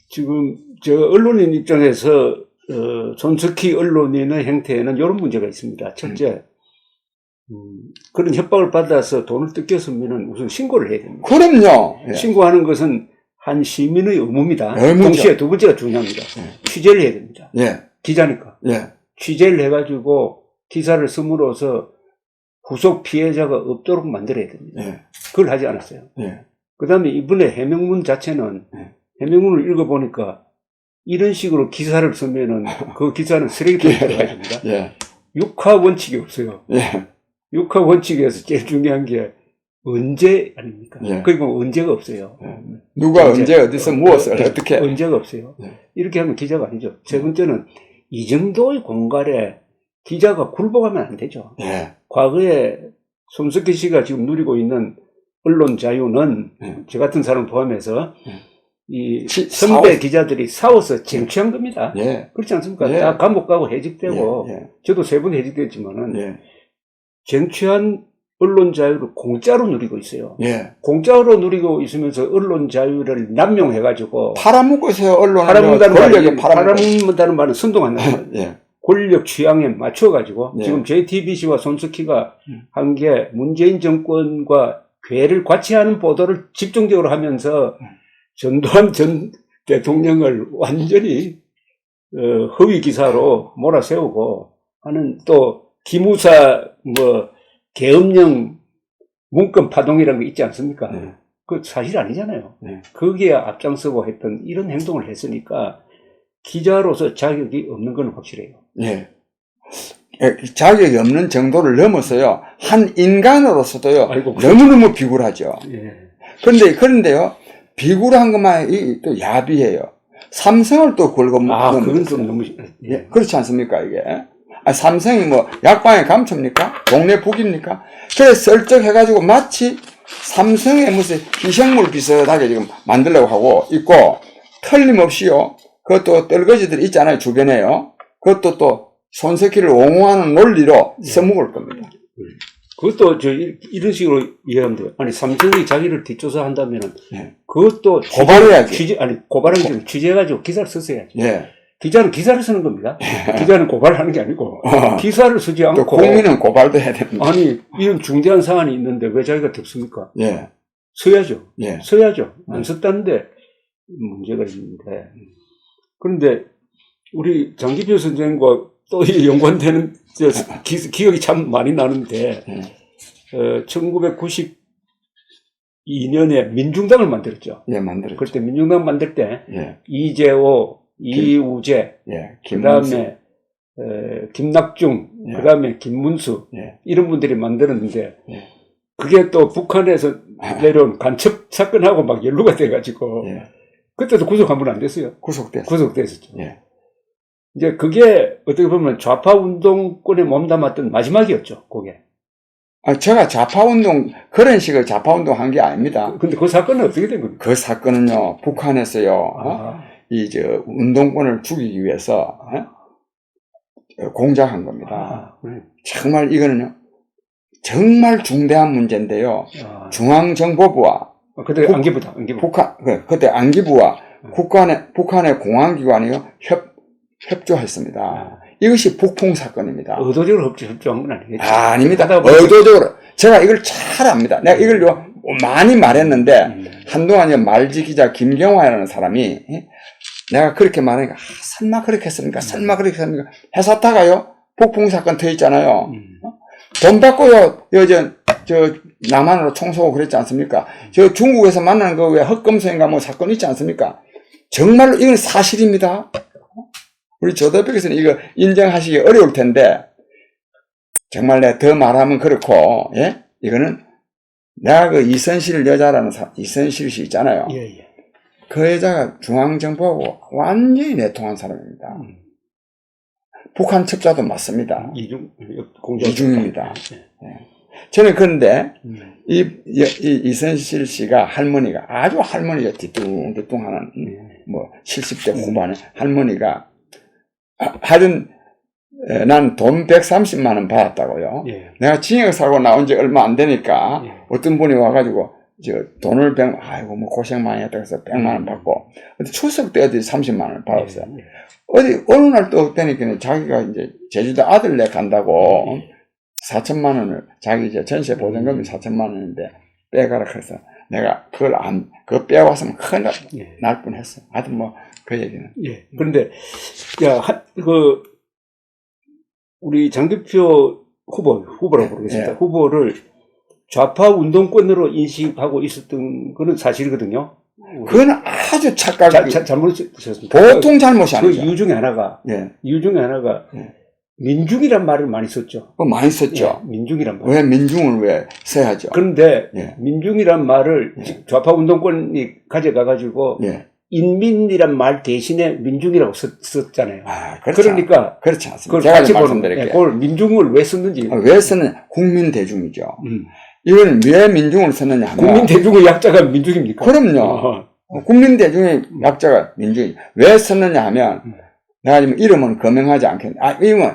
지금 언론인 입장에서 손석희 언론인의 행태에는 이런 문제가 있습니다. 첫째, 그런 협박을 받아서 돈을 뜯겼으면 우선 신고를 해야 됩니다. 그럼요. 예. 신고하는 것은 한 시민의 의무입니다. 의무죠. 동시에 두 번째가 중요합니다. 취재를 해야 됩니다. 예. 기자니까. 예. 취재를 해가지고 기사를 쓰므로써 후속 피해자가 없도록 만들어야 됩니다. 예. 그걸 하지 않았어요. 예. 그 다음에 이번에 해명문 자체는 해명문을 읽어보니까 이런 식으로 기사를 쓰면은 그 기사는 쓰레기통에 들어가야 됩니다. 예. 육하 원칙이 없어요. 예. 육하 원칙에서 제일 중요한 게 언제 아닙니까? 예. 그리고 언제가 없어요. 누가 언제 어디서 무엇을 어떻게 언제가 없어요. 예. 이렇게 하면 기자가 아니죠. 세 번째는 이 정도의 공갈에 기자가 굴복하면 안 되죠. 예. 과거에 손석희 씨가 지금 누리고 있는 언론 자유는 저 같은 사람 포함해서 이 선배 기자들이 싸워서 쟁취한 겁니다. 예. 그렇지 않습니까? 예. 다 감옥 가고 해직되고 예. 저도 3번 해직됐지만은 예. 쟁취한 언론 자유를 공짜로 누리고 있어요. 예. 공짜로 누리고 있으면서 언론 자유를 남용해가지고 팔아먹고 있어요. 언론을. 팔아먹는다는 말은 선동 안 나요. 예. 권력 취향에 맞춰가지고 예. 지금 JTBC와 손석희가 한 게 문재인 정권과 괴를 과치하는 보도를 집중적으로 하면서 전두환 전 대통령을 완전히 허위 기사로 몰아세우고 하는, 또 기무사 계엄령 문건 파동이라는 게 있지 않습니까? 그 사실 아니잖아요. 거기에 앞장서고 했던 이런 행동을 했으니까 기자로서 자격이 없는 건 확실해요. 예. 자격이 없는 정도를 넘어서요, 한 인간으로서도요, 너무너무 비굴하죠. 예. 그런데요, 비굴한 것만 또 야비해요. 삼성을 또 걸고 그건 좀 너무. 예. 그렇지 않습니까, 이게? 삼성이 약방의 감초입니까? 동네 북입니까? 그래, 썰쩍해가지고 마치 삼성의 무슨 희생물 비슷하게 지금 만들려고 하고 있고, 틀림없이요, 그것도 떨거지들이 있잖아요, 주변에요. 그것도 또 손석희를 옹호하는 논리로 써먹을 겁니다. 그것도 이런 식으로 이해하면 돼요. 아니, 삼성이 자기를 뒷조사한다면은, 그것도 고발해야지. 고발하기 전에 취재해가지고 기사를 썼어야지. 예. 기자는 기사를 쓰는 겁니다. 기자는 고발을 하는 게 아니고, 기사를 쓰지 않고. 국민은 고발도 해야 됩니다. 아니, 이런 중대한 사안이 있는데 왜 자기가 덮습니까? 예. 써야죠. 예. 써야죠. 안 썼다는데 문제가 있는데. 그런데 우리 장기표 선생과 또 연관되는 기억이 참 많이 나는데, 1992년에 민중당을 만들었죠. 예, 만들었죠. 그때 민중당 만들 때, 예. 이재호, 이우재, 예. 그 다음에, 김낙중, 예. 그 다음에 김문수, 예. 이런 분들이 만들었는데, 예. 그게 또 북한에서 내려온 간첩 사건하고 막 연루가 돼가지고, 예. 그때도 구속 한 번 안 됐어요. 구속됐었죠. 예. 이제 그게 어떻게 보면 좌파 운동권에 몸담았던 마지막이었죠, 그게. 제가 좌파운동, 그런 식의 좌파운동 한 게 아닙니다. 근데 그 사건은 어떻게 된 겁니까? 그 사건은요, 북한에서요, 운동권을 죽이기 위해서, 공작한 겁니다. 정말 이거는요, 정말 중대한 문제인데요, 중앙정보부와, 그때 안기부다. 그때 안기부와 북한의 공안기관이요, 협조했습니다. 이것이 북풍 사건입니다. 의도적으로 협조한 건 아니겠죠? 아닙니다. 의도적으로. 제가 이걸 잘 압니다. 내가 이걸 많이 말했는데, 한동안 말지 기자 김경화라는 사람이, 내가 그렇게 말하니까, 설마 그렇게 했습니까? 설마 그렇게 했습니까? 해사타가요, 북풍 사건 터 있잖아요. 돈 받고요, 남한으로 총쏘고 그랬지 않습니까? 저 중국에서 만나는 거 왜 흑금소인가 사건 있지 않습니까? 정말로 이건 사실입니다. 우리 조 대표께서는 이거 인정하시기 어려울 텐데, 정말 내가 더 말하면 그렇고, 예? 이거는 내가 그 이선실 여자라는 이선실 씨 있잖아요. 예. 그 여자가 중앙정보하고 완전히 내통한 사람입니다. 북한 첩자도 맞습니다. 이중입니다. 예. 저는 그런데 이선실 씨가 할머니가 아주 할머니가 뒤뚱뒤뚱하는 70대 후반의 할머니가 하여튼 난 돈 130만 원 받았다고요. 예. 내가 징역 사고 나온 지 얼마 안 되니까 어떤 분이 와가지고 돈을 아이고 고생 많이 했다 그래서 100만 원 받고 추석 때 어디 30만 원 받았어요. 어느 날 또 되니까 자기가 이제 제주도 아들네 간다고 4천만 원을 자기 전세 보증금이 4천만 원인데 빼가라 그래서 내가 그거 빼왔으면 큰일 날 뻔했어. 하여튼 그 얘기는. 예. 그런데 우리 장기표 후보라고 부르겠습니다. 후보를 좌파 운동권으로 인식하고 있었던 거는 사실이거든요. 그건 아주 착각이 잘못했습니다. 보통 잘못이 아니죠. 그 이유 중에 하나가 민중이란 말을 많이 썼죠. 많이 썼죠. 민중이란 말. 왜 민중을 왜 써야죠? 그런데 민중이란 말을 좌파 운동권이 가져가가지고 인민이란 말 대신에 민중이라고 썼잖아요. 그러니까 그렇지 않습니다. 제가 같이 말씀드릴게요. 그걸 민중을 왜 썼는지. 왜 썼느냐? 국민 대중이죠. 이건 왜 민중을 썼느냐 하면 국민 대중의 약자가 민중입니까? 그럼요. 국민 대중의 약자가 민중이 왜 썼느냐 하면 내가 지금 이름은 거명하지 않겠네. 이름은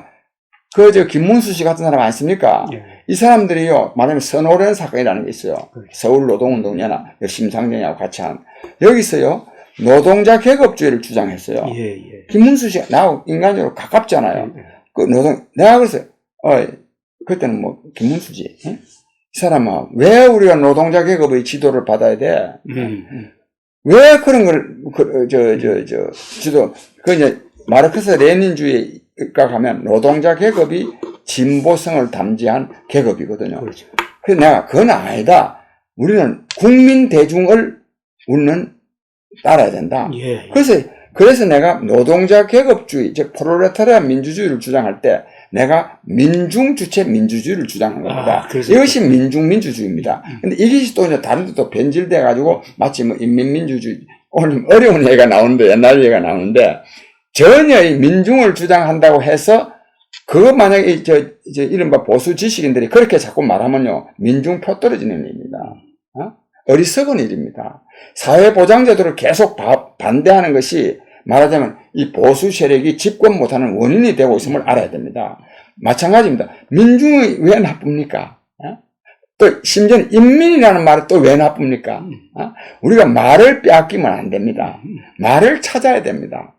김문수 씨 같은 사람 아십니까? 이 사람들이요, 말하면 선오랜 사건이라는 게 있어요. 그렇죠. 서울노동운동연합, 심상정이하고 같이 한. 여기서요, 노동자 계급주의를 주장했어요. 예, 예. 김문수 씨가 나하고 인간적으로 가깝잖아요. 그 내가 그랬어요. 그때는 뭐, 김문수지. 응? 이 사람아, 왜 우리가 노동자 계급의 지도를 받아야 돼? 왜 그런 걸, 지도, 이제, 마르크스 레닌주의가 가면 노동자 계급이 진보성을 담지한 계급이거든요. 그렇죠. 그래서 내가, 그건 아니다. 우리는 국민 대중을 우리는 따라야 된다. 예. 그래서 내가 노동자 계급주의, 즉, 프롤레타리아 민주주의를 주장할 때, 내가 민중주체 민주주의를 주장한 겁니다. 이것이 민중민주주의입니다. 근데 이것이 또 이제 다른 데 또 변질돼가지고 마치 뭐 인민민주주의, 오늘 어려운 얘기가 나오는데, 옛날 얘기가 나오는데, 전혀 이 민중을 주장한다고 해서, 그거 만약에 이른바 보수 지식인들이 그렇게 자꾸 말하면요, 민중표 떨어지는 일입니다. 어리석은 일입니다. 사회보장제도를 계속 반대하는 것이 말하자면 이 보수 세력이 집권 못하는 원인이 되고 있음을 알아야 됩니다. 마찬가지입니다. 민중이 왜 나쁩니까? 또 심지어는 인민이라는 말이 또 왜 나쁩니까? 우리가 말을 빼앗기면 안 됩니다. 말을 찾아야 됩니다.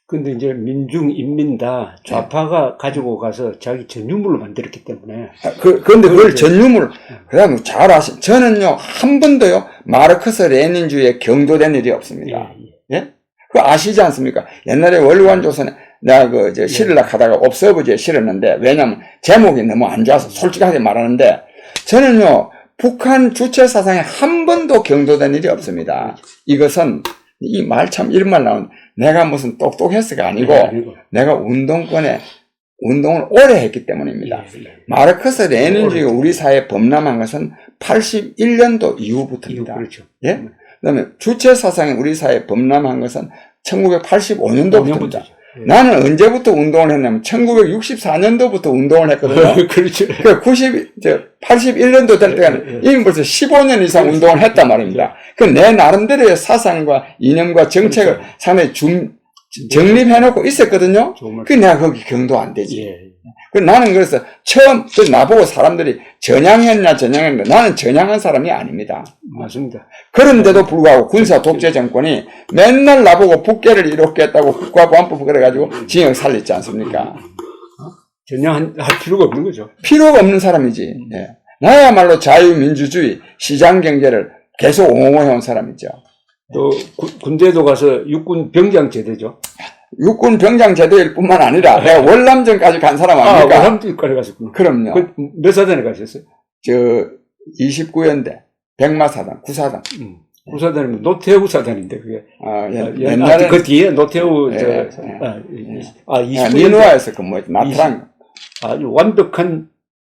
근데 이제 민중, 인민 다 좌파가 가지고 가서 자기 전유물로 만들었기 때문에. 그런데 그걸 전유물, 그 다음에 잘 저는요, 한 번도요, 마르크스 레닌주의에 경도된 일이 없습니다. 예? 그거 아시지 않습니까? 옛날에 월간조선에 내가 실으려고 하다가 옵서브지에 실었는데, 왜냐면 제목이 너무 안 좋아서 솔직하게 말하는데, 저는요, 북한 주체 사상에 한 번도 경도된 일이 없습니다. 이것은, 이 말 참 이런 말 나오는, 내가 무슨 똑똑해서가 아니고, 내가 운동을 오래 했기 때문입니다. 마르크스 레닌주의가 우리 사회에 범람한 것은 81년도 이후부터입니다. 그렇죠. 예? 그 다음에 주체 사상이 우리 사회에 범람한 것은 1985년도부터입니다. 나는 언제부터 운동을 했냐면 1964년도부터 운동을 했거든요. 그렇죠. 81년도 될 때는 이미 벌써 15년 이상 운동을 했단 말입니다. 그 내 나름대로의 사상과 이념과 정책을 상당히 정립해놓고 있었거든요. 그 내가 거기 경도 안 되지. 그 나는 그래서 처음 나보고 사람들이 전향했냐 나는 전향한 사람이 아닙니다. 맞습니다. 그런데도 불구하고 군사 독재 정권이 맨날 나보고 북괴를 이롭겠다고 국가보안법 그래가지고 징역 살렸지 않습니까? 전향할 필요가 없는 거죠. 필요가 없는 사람이지. 예. 나야말로 자유민주주의, 시장경제를 계속 옹호해온 사람이죠. 또 군대도 가서 육군 병장 제대죠. 육군 병장 제도일 뿐만 아니라 내가 월남전까지 간 사람 아닙니까? 월남전까지 갔었구나. 그럼요. 몇 사단에 가셨어요? 29연대, 백마사단, 구사단. 구사단이면 노태우 사단인데 그게. 옛날에 그 뒤에 노태우 민우아에서 근무했죠. 나트랑. 아주 완벽한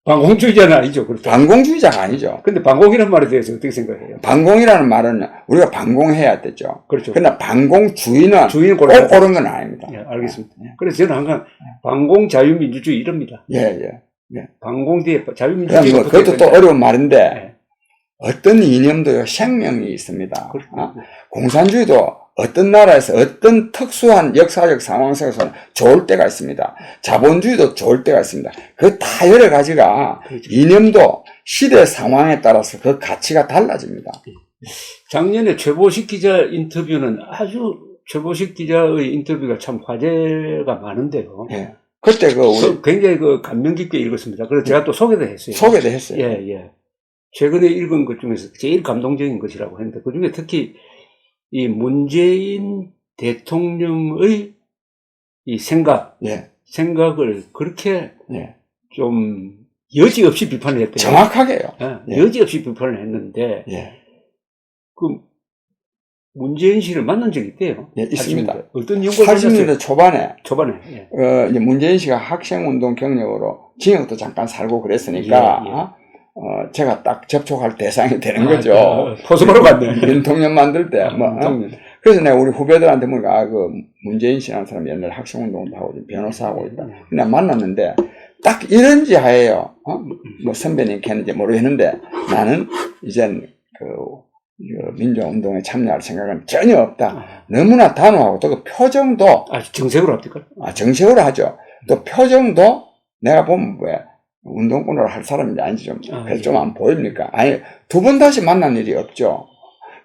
반공주의자는 아니죠. 그렇죠. 반공주의자가 아니죠. 근데 반공이라는 말에 대해서 어떻게 생각해요? 반공이라는 말은 우리가 반공해야 되죠. 그렇죠. 그러나 반공주의는 꼭 옳은 건 아닙니다. 예, 알겠습니다. 그래서 저는 항상 반공 자유민주주의 이럽니다. 예. 반공 뒤에 자유민주주의. 그것도 또 어려운 말인데 어떤 이념도요 생명이 있습니다. 공산주의도 어떤 나라에서 어떤 특수한 역사적 상황 속에서는 좋을 때가 있습니다. 자본주의도 좋을 때가 있습니다. 그 다 여러 가지가 이념도 시대 상황에 따라서 그 가치가 달라집니다. 작년에 최보식 기자 인터뷰는 최보식 기자의 인터뷰가 참 화제가 많은데요. 예. 그때 우리 굉장히 감명 깊게 읽었습니다. 그래서 제가 또 소개도 했어요. 소개도 했어요. 예. 최근에 읽은 것 중에서 제일 감동적인 것이라고 했는데 그 중에 특히 이 문재인 대통령의 이 생각을 그렇게 좀 여지없이 비판을 했대요. 정확하게요. 여지없이 비판을 했는데 그 문재인 씨를 만난 적이 있대요. 있습니다. 어떤 연구를 80년대 초반에 이제 문재인 씨가 학생운동 경력으로 징역도 잠깐 살고 그랬으니까 제가 딱 접촉할 대상이 되는 거죠. 포스바로 갔네. 민통년 만들 때. 그래서 내가 우리 후배들한테 보니까, 문재인 씨라는 사람이 옛날에 학생운동도 하고, 변호사하고 있다. 그냥 만났는데, 딱 이런지 하에요. 선배님 걔는지 모르겠는데, 나는 이젠 민주화운동에 참여할 생각은 전혀 없다. 너무나 단호하고, 또 그 표정도. 정색으로 합니까? 정색으로 하죠. 또 표정도 내가 보면 운동권으로 할 사람인지 아닌지 좀, 그래서 좀 안 보입니까? 아니, 두 번 다시 만난 일이 없죠.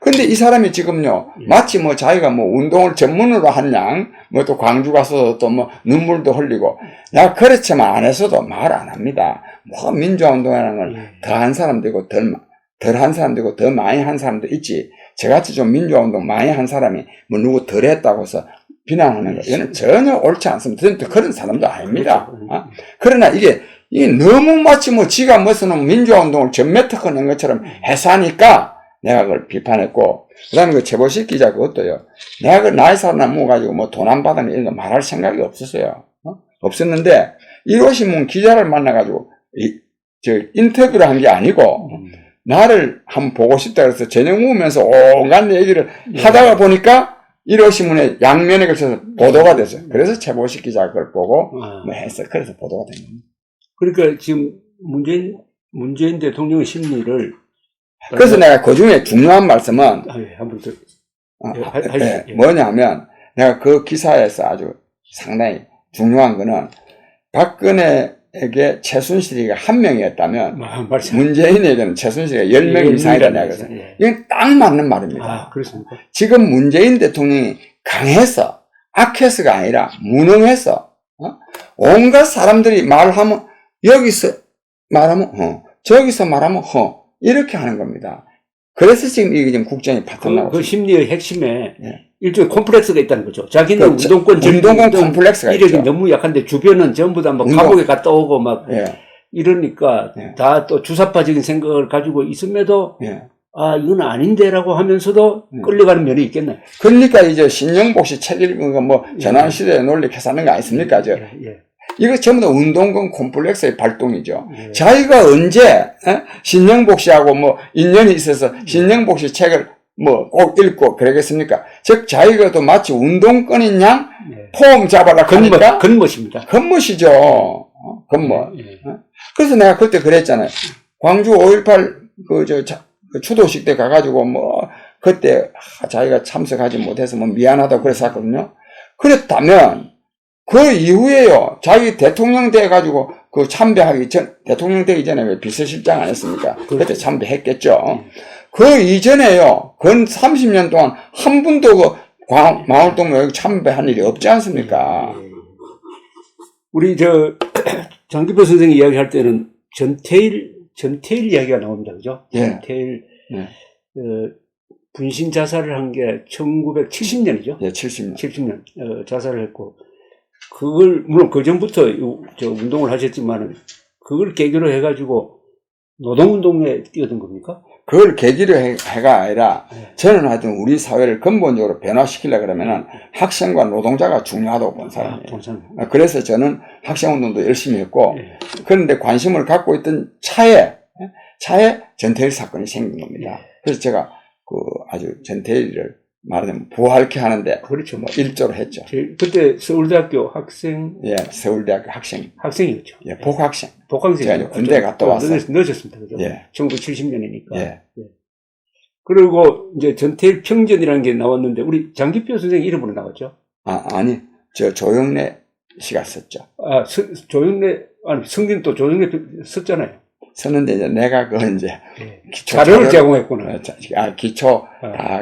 근데 이 사람이 지금요, 마치 뭐 자기가 뭐 운동을 전문으로 한 양, 뭐 또 광주 가서 또 뭐 눈물도 흘리고, 야, 그렇지만 안 했어도 말 안 합니다. 뭐 민주화 운동이라는 걸 더 한 사람도 있고, 덜 한 사람도 있고, 더 많이 한 사람도 있지. 저같이 좀 민주화 운동 많이 한 사람이 뭐 누구 덜 했다고 해서 비난하는 거, 이거는 전혀 옳지 않습니다. 그런 사람도 아닙니다. 그러나 이게 너무 마치 뭐 지가 무슨 민주화 운동을 전매특허 낸 것처럼 해서 하니까 내가 그걸 비판했고, 그 다음에 그 최보식 기자 그것도요, 내가 그 나이 살아나 가지고 뭐 돈 안 받으니 이런 거 말할 생각이 없었어요. 없었는데, 1호신문 기자를 만나가지고, 인터뷰를 한 게 아니고, 나를 한번 보고 싶다 그래서 저녁 먹으면서 온갖 얘기를 하다가 보니까, 1호신문에 양면에 걸쳐서 보도가 됐어요. 그래서 최보식 기자가 그걸 보고, 뭐 했어. 그래서 보도가 된 겁니다. 그러니까 지금 문재인 대통령의 심리를 그래서 내가 그 중에 중요한 말씀은 한번 더 뭐냐면 내가 그 기사에서 아주 상당히 중요한 거는 박근혜에게 최순실이가 한 명이었다면 문재인에게는 최순실이가 10명 이상이라는 이야기에서 이건 딱 맞는 말입니다. 그렇습니까? 지금 문재인 대통령이 강해서 악해서가 아니라 무능해서 온갖 사람들이 말하면 여기서 말하면 저기서 말하면 이렇게 하는 겁니다. 그래서 지금 이게 지금 국정이 파탄나고 그 심리의 핵심에 일종의 콤플렉스가 있다는 거죠. 자기는 운동권 콤플렉스가 이력이 있죠. 너무 약한데 주변은 전부 다 막 감옥에 갔다 오고 막 이러니까 다 또 주사파적인 생각을 가지고 있음에도 이건 아닌데라고 하면서도 끌려가는 면이 있겠네. 그러니까 이제 신영복 씨 책 읽은 거 뭐 전환시대의 논리 계산하는 거 아니습니까? 이거 전부 다 운동권 콤플렉스의 발동이죠. 자기가 언제 신영복 씨하고 뭐 인연이 있어서 신영복 씨 책을 뭐 꼭 읽고 그러겠습니까? 즉 자기가 마치 운동권인 양 폼 잡아라 그러니까 겉멋입니다. 겉멋이죠. 겉멋. 그래서 내가 그때 그랬잖아요. 광주 5.18 그 추도식 때 가가지고 뭐 그때 자기가 참석하지 못해서 뭐 미안하다고 그랬었거든요. 그랬다면 그 이후에요, 자기 대통령 돼가지고, 그 참배하기 전, 대통령 되기 전에 왜 비서실장 안 했습니까? 그때 참배했겠죠. 그 이전에요, 근 30년 동안 한 분도 그 마을동묘 참배한 일이 없지 않습니까? 우리 장기표 선생이 이야기할 때는 전태일 이야기가 나옵니다. 그죠? 전태일, 분신 자살을 한 게 1970년이죠? 70년. 70년, 자살을 했고, 그걸, 물론 그 전부터 운동을 하셨지만은, 그걸 계기로 해가지고, 노동운동에 뛰어든 겁니까? 그걸 계기로 해가 아니라, 저는 하여튼 우리 사회를 근본적으로 변화시키려고 그러면은, 학생과 노동자가 중요하다고 본 사람이에요. 그래서 저는 학생운동도 열심히 했고, 그런데 관심을 갖고 있던 차에 전태일 사건이 생긴 겁니다. 그래서 제가 아주 전태일을 말하자면 부활케 하는데 그렇죠. 뭐 일조를 했죠. 그때 서울대학교 학생 서울대학교 학생이었죠. 복학생. 복학생. 군대 갔다 왔어요. 늦었습니다. 그죠? 1970년이니까. 그리고 이제 전태일 평전이라는 게 나왔는데 우리 장기표 선생 이름으로 나왔죠? 아니 조영래 씨가 썼죠. 성진 또 조영래 썼잖아요. 썼는데 이제 내가 자료를 제공했구나. 기초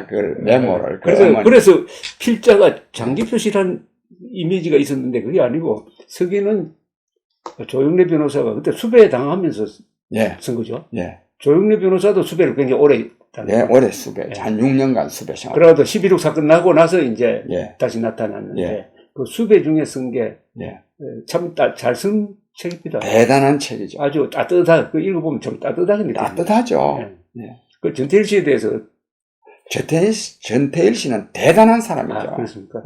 그 메모를. 그래서 필자가 장기표시라는 이미지가 있었는데 그게 아니고 서기는 조영래 변호사가 그때 수배 당하면서 쓴 거죠. 조영래 변호사도 수배를 굉장히 오래 당했고. 오래 수배. 한 6년간 수배 생활. 그러다 11.6 사건 나고 나서 이제 다시 나타났는데 그 수배 중에 쓴 게 참 잘 쓴 책입니다. 대단한 책이죠. 아주 따뜻하게, 읽어보면 좀 따뜻하게 느껴요. 따뜻하죠. 그 전태일 씨에 대해서. 전태일 씨는 대단한 사람이죠. 그렇습니까?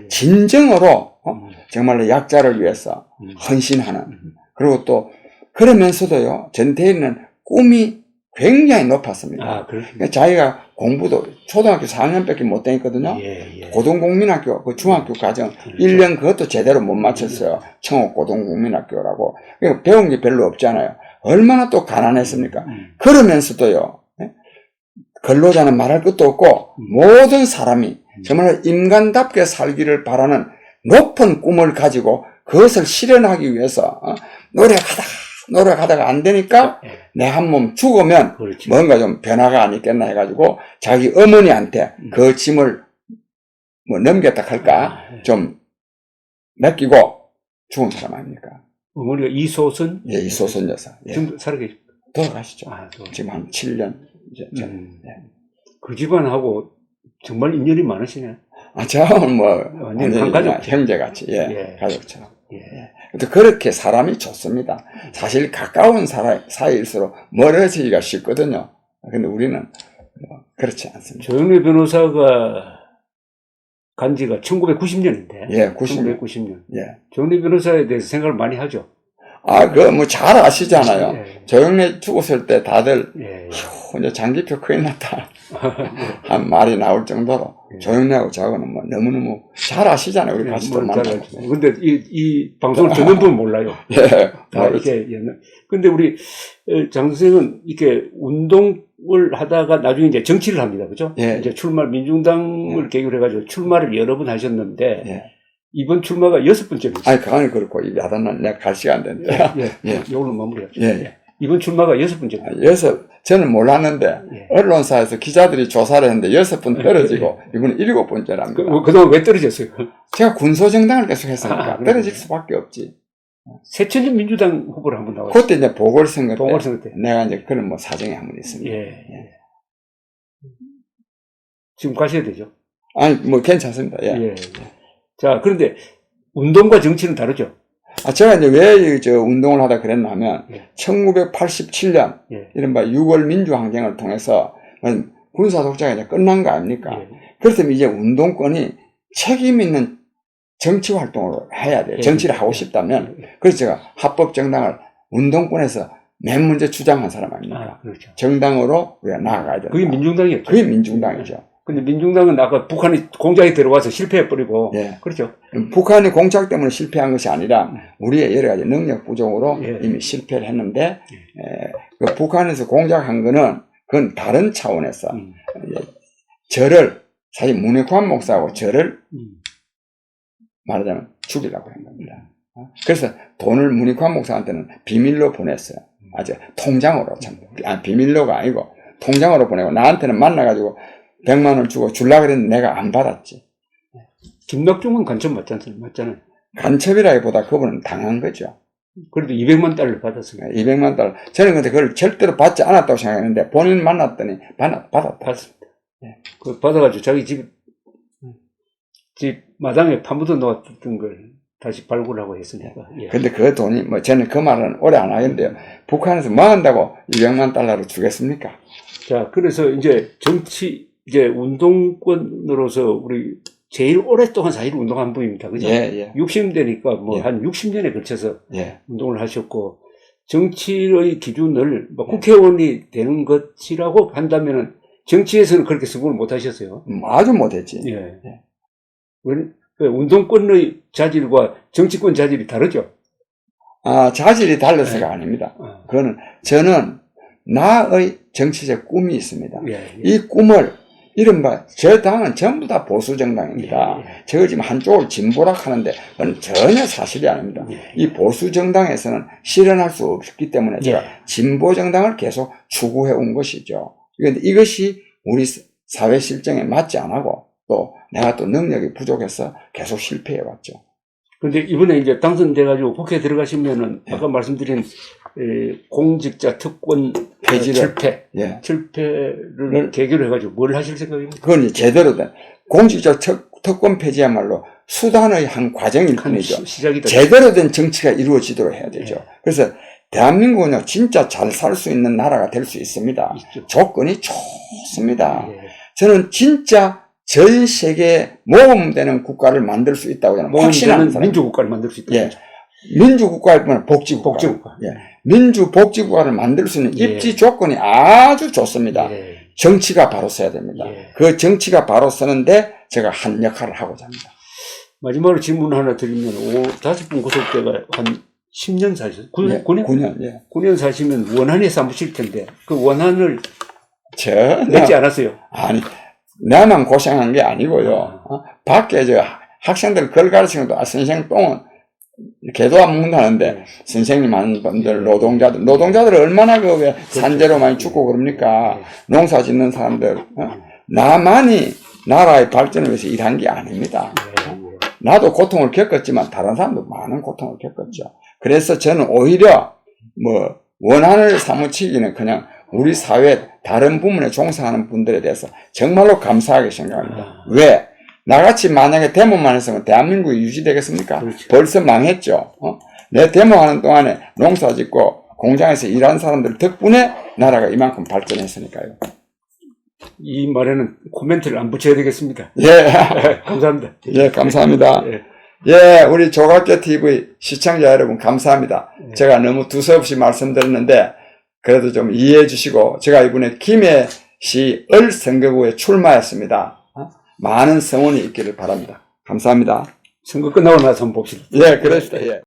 진정으로, 정말로 약자를 위해서 헌신하는. 그리고 또, 그러면서도요, 전태일은 꿈이 굉장히 높았습니다. 그러니까 자기가 공부도 초등학교 4학년밖에 못 다녔거든요. 고등국민학교, 그 중학교 과정 1년 그것도 제대로 못 마쳤어요. 청옥 고등국민학교라고. 그러니까 배운 게 별로 없잖아요. 얼마나 또 가난했습니까? 그러면서도요, 근로자는 말할 것도 없고 모든 사람이 정말 인간답게 살기를 바라는 높은 꿈을 가지고 그것을 실현하기 위해서 노력하다가 안 되니까 내 한 몸 죽으면 그렇지. 뭔가 좀 변화가 안 있겠나 해가지고 자기 어머니한테 그 짐을 뭐 넘겼다 할까 좀 맡기고 죽은 사람 아닙니까? 어머니가 이소선? 예, 이소선 여사. 예. 지금 살아계십니까? 돌아가시죠. 지금 한 7년 전. 예. 그 집안하고 정말 인연이 많으시네. 저는 뭐 완전 한 가족 형제같이 예. 가족처럼. 예. 그렇게 사람이 좋습니다. 사실 가까운 사이일수록 멀어지기가 쉽거든요. 근데 우리는 뭐 그렇지 않습니다. 조영래 변호사가 간 지가 1990년인데. 예, 90년. 1990년. 예. 조영래 변호사에 대해서 생각을 많이 하죠. 뭐 잘 아시잖아요. 예. 조영래 죽었을 때 다들, 예. 이제 장기표 큰일 났다. 한 말이 나올 정도로, 조영래하고 저하고는 뭐 너무너무 잘 아시잖아요. 우리 같이 또 만나고. 근데 이 방송을 듣는 분은 몰라요. 예. 다 이렇게 근데 우리 장 선생은 이렇게 운동을 하다가 나중에 이제 정치를 합니다. 그죠? 예. 이제 민중당을 계기로 해가지고 출마를 여러 번 하셨는데, 예. 이번 출마가 6번째입니다. 아니, 그건 그렇고, 이 야단은 내가 갈 시간 된대. 예. 이걸로 마무리하죠. 예. 이번 출마가 6번째입니다. 저는 몰랐는데, 언론사에서 기자들이 조사를 했는데 6번 떨어지고, 이번은 7번째랍니다. 그동안 왜 떨어졌어요? 제가 군소정당을 계속 했으니까, 떨어질 수밖에 없지. 새천년 민주당 후보를 한번 나왔어요. 그때 이제 보궐선거 때. 내가 이제 그런 뭐 사정이 한 번 있습니다. 예. 지금 가셔야 되죠? 아니, 뭐 괜찮습니다. 예. 자, 그런데 운동과 정치는 다르죠? 제가 이제 왜 저 운동을 하다 그랬나 하면, 1987년, 이른바 6월 민주항쟁을 통해서 군사독재가 이제 끝난 거 아닙니까? 그렇다면 이제 운동권이 책임 있는 정치 활동을 해야 돼요. 정치를 하고 싶다면. 그래서 제가 합법정당을 운동권에서 맨 먼저 주장한 사람 아닙니까? 그렇죠. 정당으로 우리가 나아가야 된다. 그게 민중당이었죠. 그게 민중당이죠. 근데 민중당은 아까 북한이 공작에 들어와서 실패해버리고. 그렇죠. 북한이 공작 때문에 실패한 것이 아니라 우리의 여러 가지 능력 부족으로 이미 실패를 했는데, 그 북한에서 공작한 거는 그건 다른 차원에서 저를, 사실 문익환 목사하고 저를 말하자면 죽이려고 한 겁니다. 그래서 돈을 문익환 목사한테는 비밀로 보냈어요. 아주 통장으로 참. 비밀로가 아니고 통장으로 보내고 나한테는 만나가지고 100만 원을 주고 주려고 그랬는데 내가 안 받았지. 김낙중은 간첩 맞잖아요. 간첩이라기보다 그분은 당한 거죠. 그래도 200만 달러를 받았습니다. 200만 달러. 저는 근데 그걸 절대로 받지 않았다고 생각했는데 본인 만났더니 받았습니다. 그 받아가지고 자기 집 마당에 파묻어 놓았던 걸 다시 발굴하고 했으니까. 근데 그 돈이, 뭐, 저는 그 말은 오래 안 하겠는데요. 북한에서 뭐 한다고 200만 달러를 주겠습니까? 자, 그래서 이제 운동권으로서 우리 제일 오랫동안 4.1 운동한 분입니다. 그죠? 60대니까 뭐 한 60년에 걸쳐서 운동을 하셨고, 정치의 기준을 뭐 국회의원이 되는 것이라고 한다면은 정치에서는 그렇게 성공을 못 하셨어요. 아주 못했지. 운동권의 자질과 정치권 자질이 다르죠? 자질이 달라서가 아닙니다. 저는 나의 정치적 꿈이 있습니다. 이 꿈을, 이른바, 저 당은 전부 다 보수정당입니다. 제가 지금 한쪽을 진보라 하는데, 그건 전혀 사실이 아닙니다. 이 보수정당에서는 실현할 수 없기 때문에 제가 진보정당을 계속 추구해 온 것이죠. 그런데 이것이 우리 사회 실정에 맞지 않고, 또 내가 또 능력이 부족해서 계속 실패해 왔죠. 근데 이번에 이제 당선돼가지고 국회에 들어가시면은 아까 말씀드린 공직자 특권 폐지를 철폐를 계기로 해가지고 뭘 하실 생각입니까? 그건 제대로 된 공직자 특권 폐지야말로 수단의 한 과정일 뿐이죠. 제대로 된 정치가 이루어지도록 해야 되죠. 그래서 대한민국은요, 진짜 잘 살 수 있는 나라가 될 수 있습니다. 조건이 좋습니다. 저는 진짜 전 세계에 모범되는 국가를 만들 수 있다고 저는 확신하는 사람. 민주국가를 만들 수 있다. 민주국가일 뿐만 아니라 복지국가. 민주복지국가를 만들 수 있는 입지 조건이 아주 좋습니다. 정치가 바로 서야 됩니다. 그 정치가 바로 서는데 제가 한 역할을 하고자 합니다. 마지막으로 질문 하나 드리면, 5분 구속대가 한 10년 사셨어요? 9년 사시면 원한에 사무실 텐데, 그 원한을 냈지 않았어요? 아니, 나만 고생한 게 아니고요. 밖에 학생들 글 가르치는 것도 선생 똥은 개도 안 먹는다는데 선생님 하는 분들 노동자들 얼마나 그 산재로 많이 죽고 그럽니까? 농사 짓는 사람들 나만이 나라의 발전을 위해서 일한 게 아닙니다. 나도 고통을 겪었지만 다른 사람도 많은 고통을 겪었죠. 그래서 저는 오히려 뭐 원한을 사무치기는 그냥 우리 사회 다른 부문에 종사하는 분들에 대해서 정말로 감사하게 생각합니다. 왜? 나같이 만약에 데모만 했으면 대한민국이 유지되겠습니까? 그렇죠. 벌써 망했죠. 내 데모하는 동안에 농사 짓고 공장에서 일하는 사람들 덕분에 나라가 이만큼 발전했으니까요. 이 말에는 코멘트를 안 붙여야 되겠습니다. 예. 감사합니다. 예, 감사합니다. 예. 예, 우리 조갑계 TV 시청자 여러분 감사합니다. 제가 너무 두서없이 말씀드렸는데 그래도 좀 이해해 주시고 제가 이번에 김해시 을 선거구에 출마했습니다. 많은 성원이 있기를 바랍니다. 감사합니다. 선거 끝나고 나서 한번 봅시다. 예, 그럽시다. 예.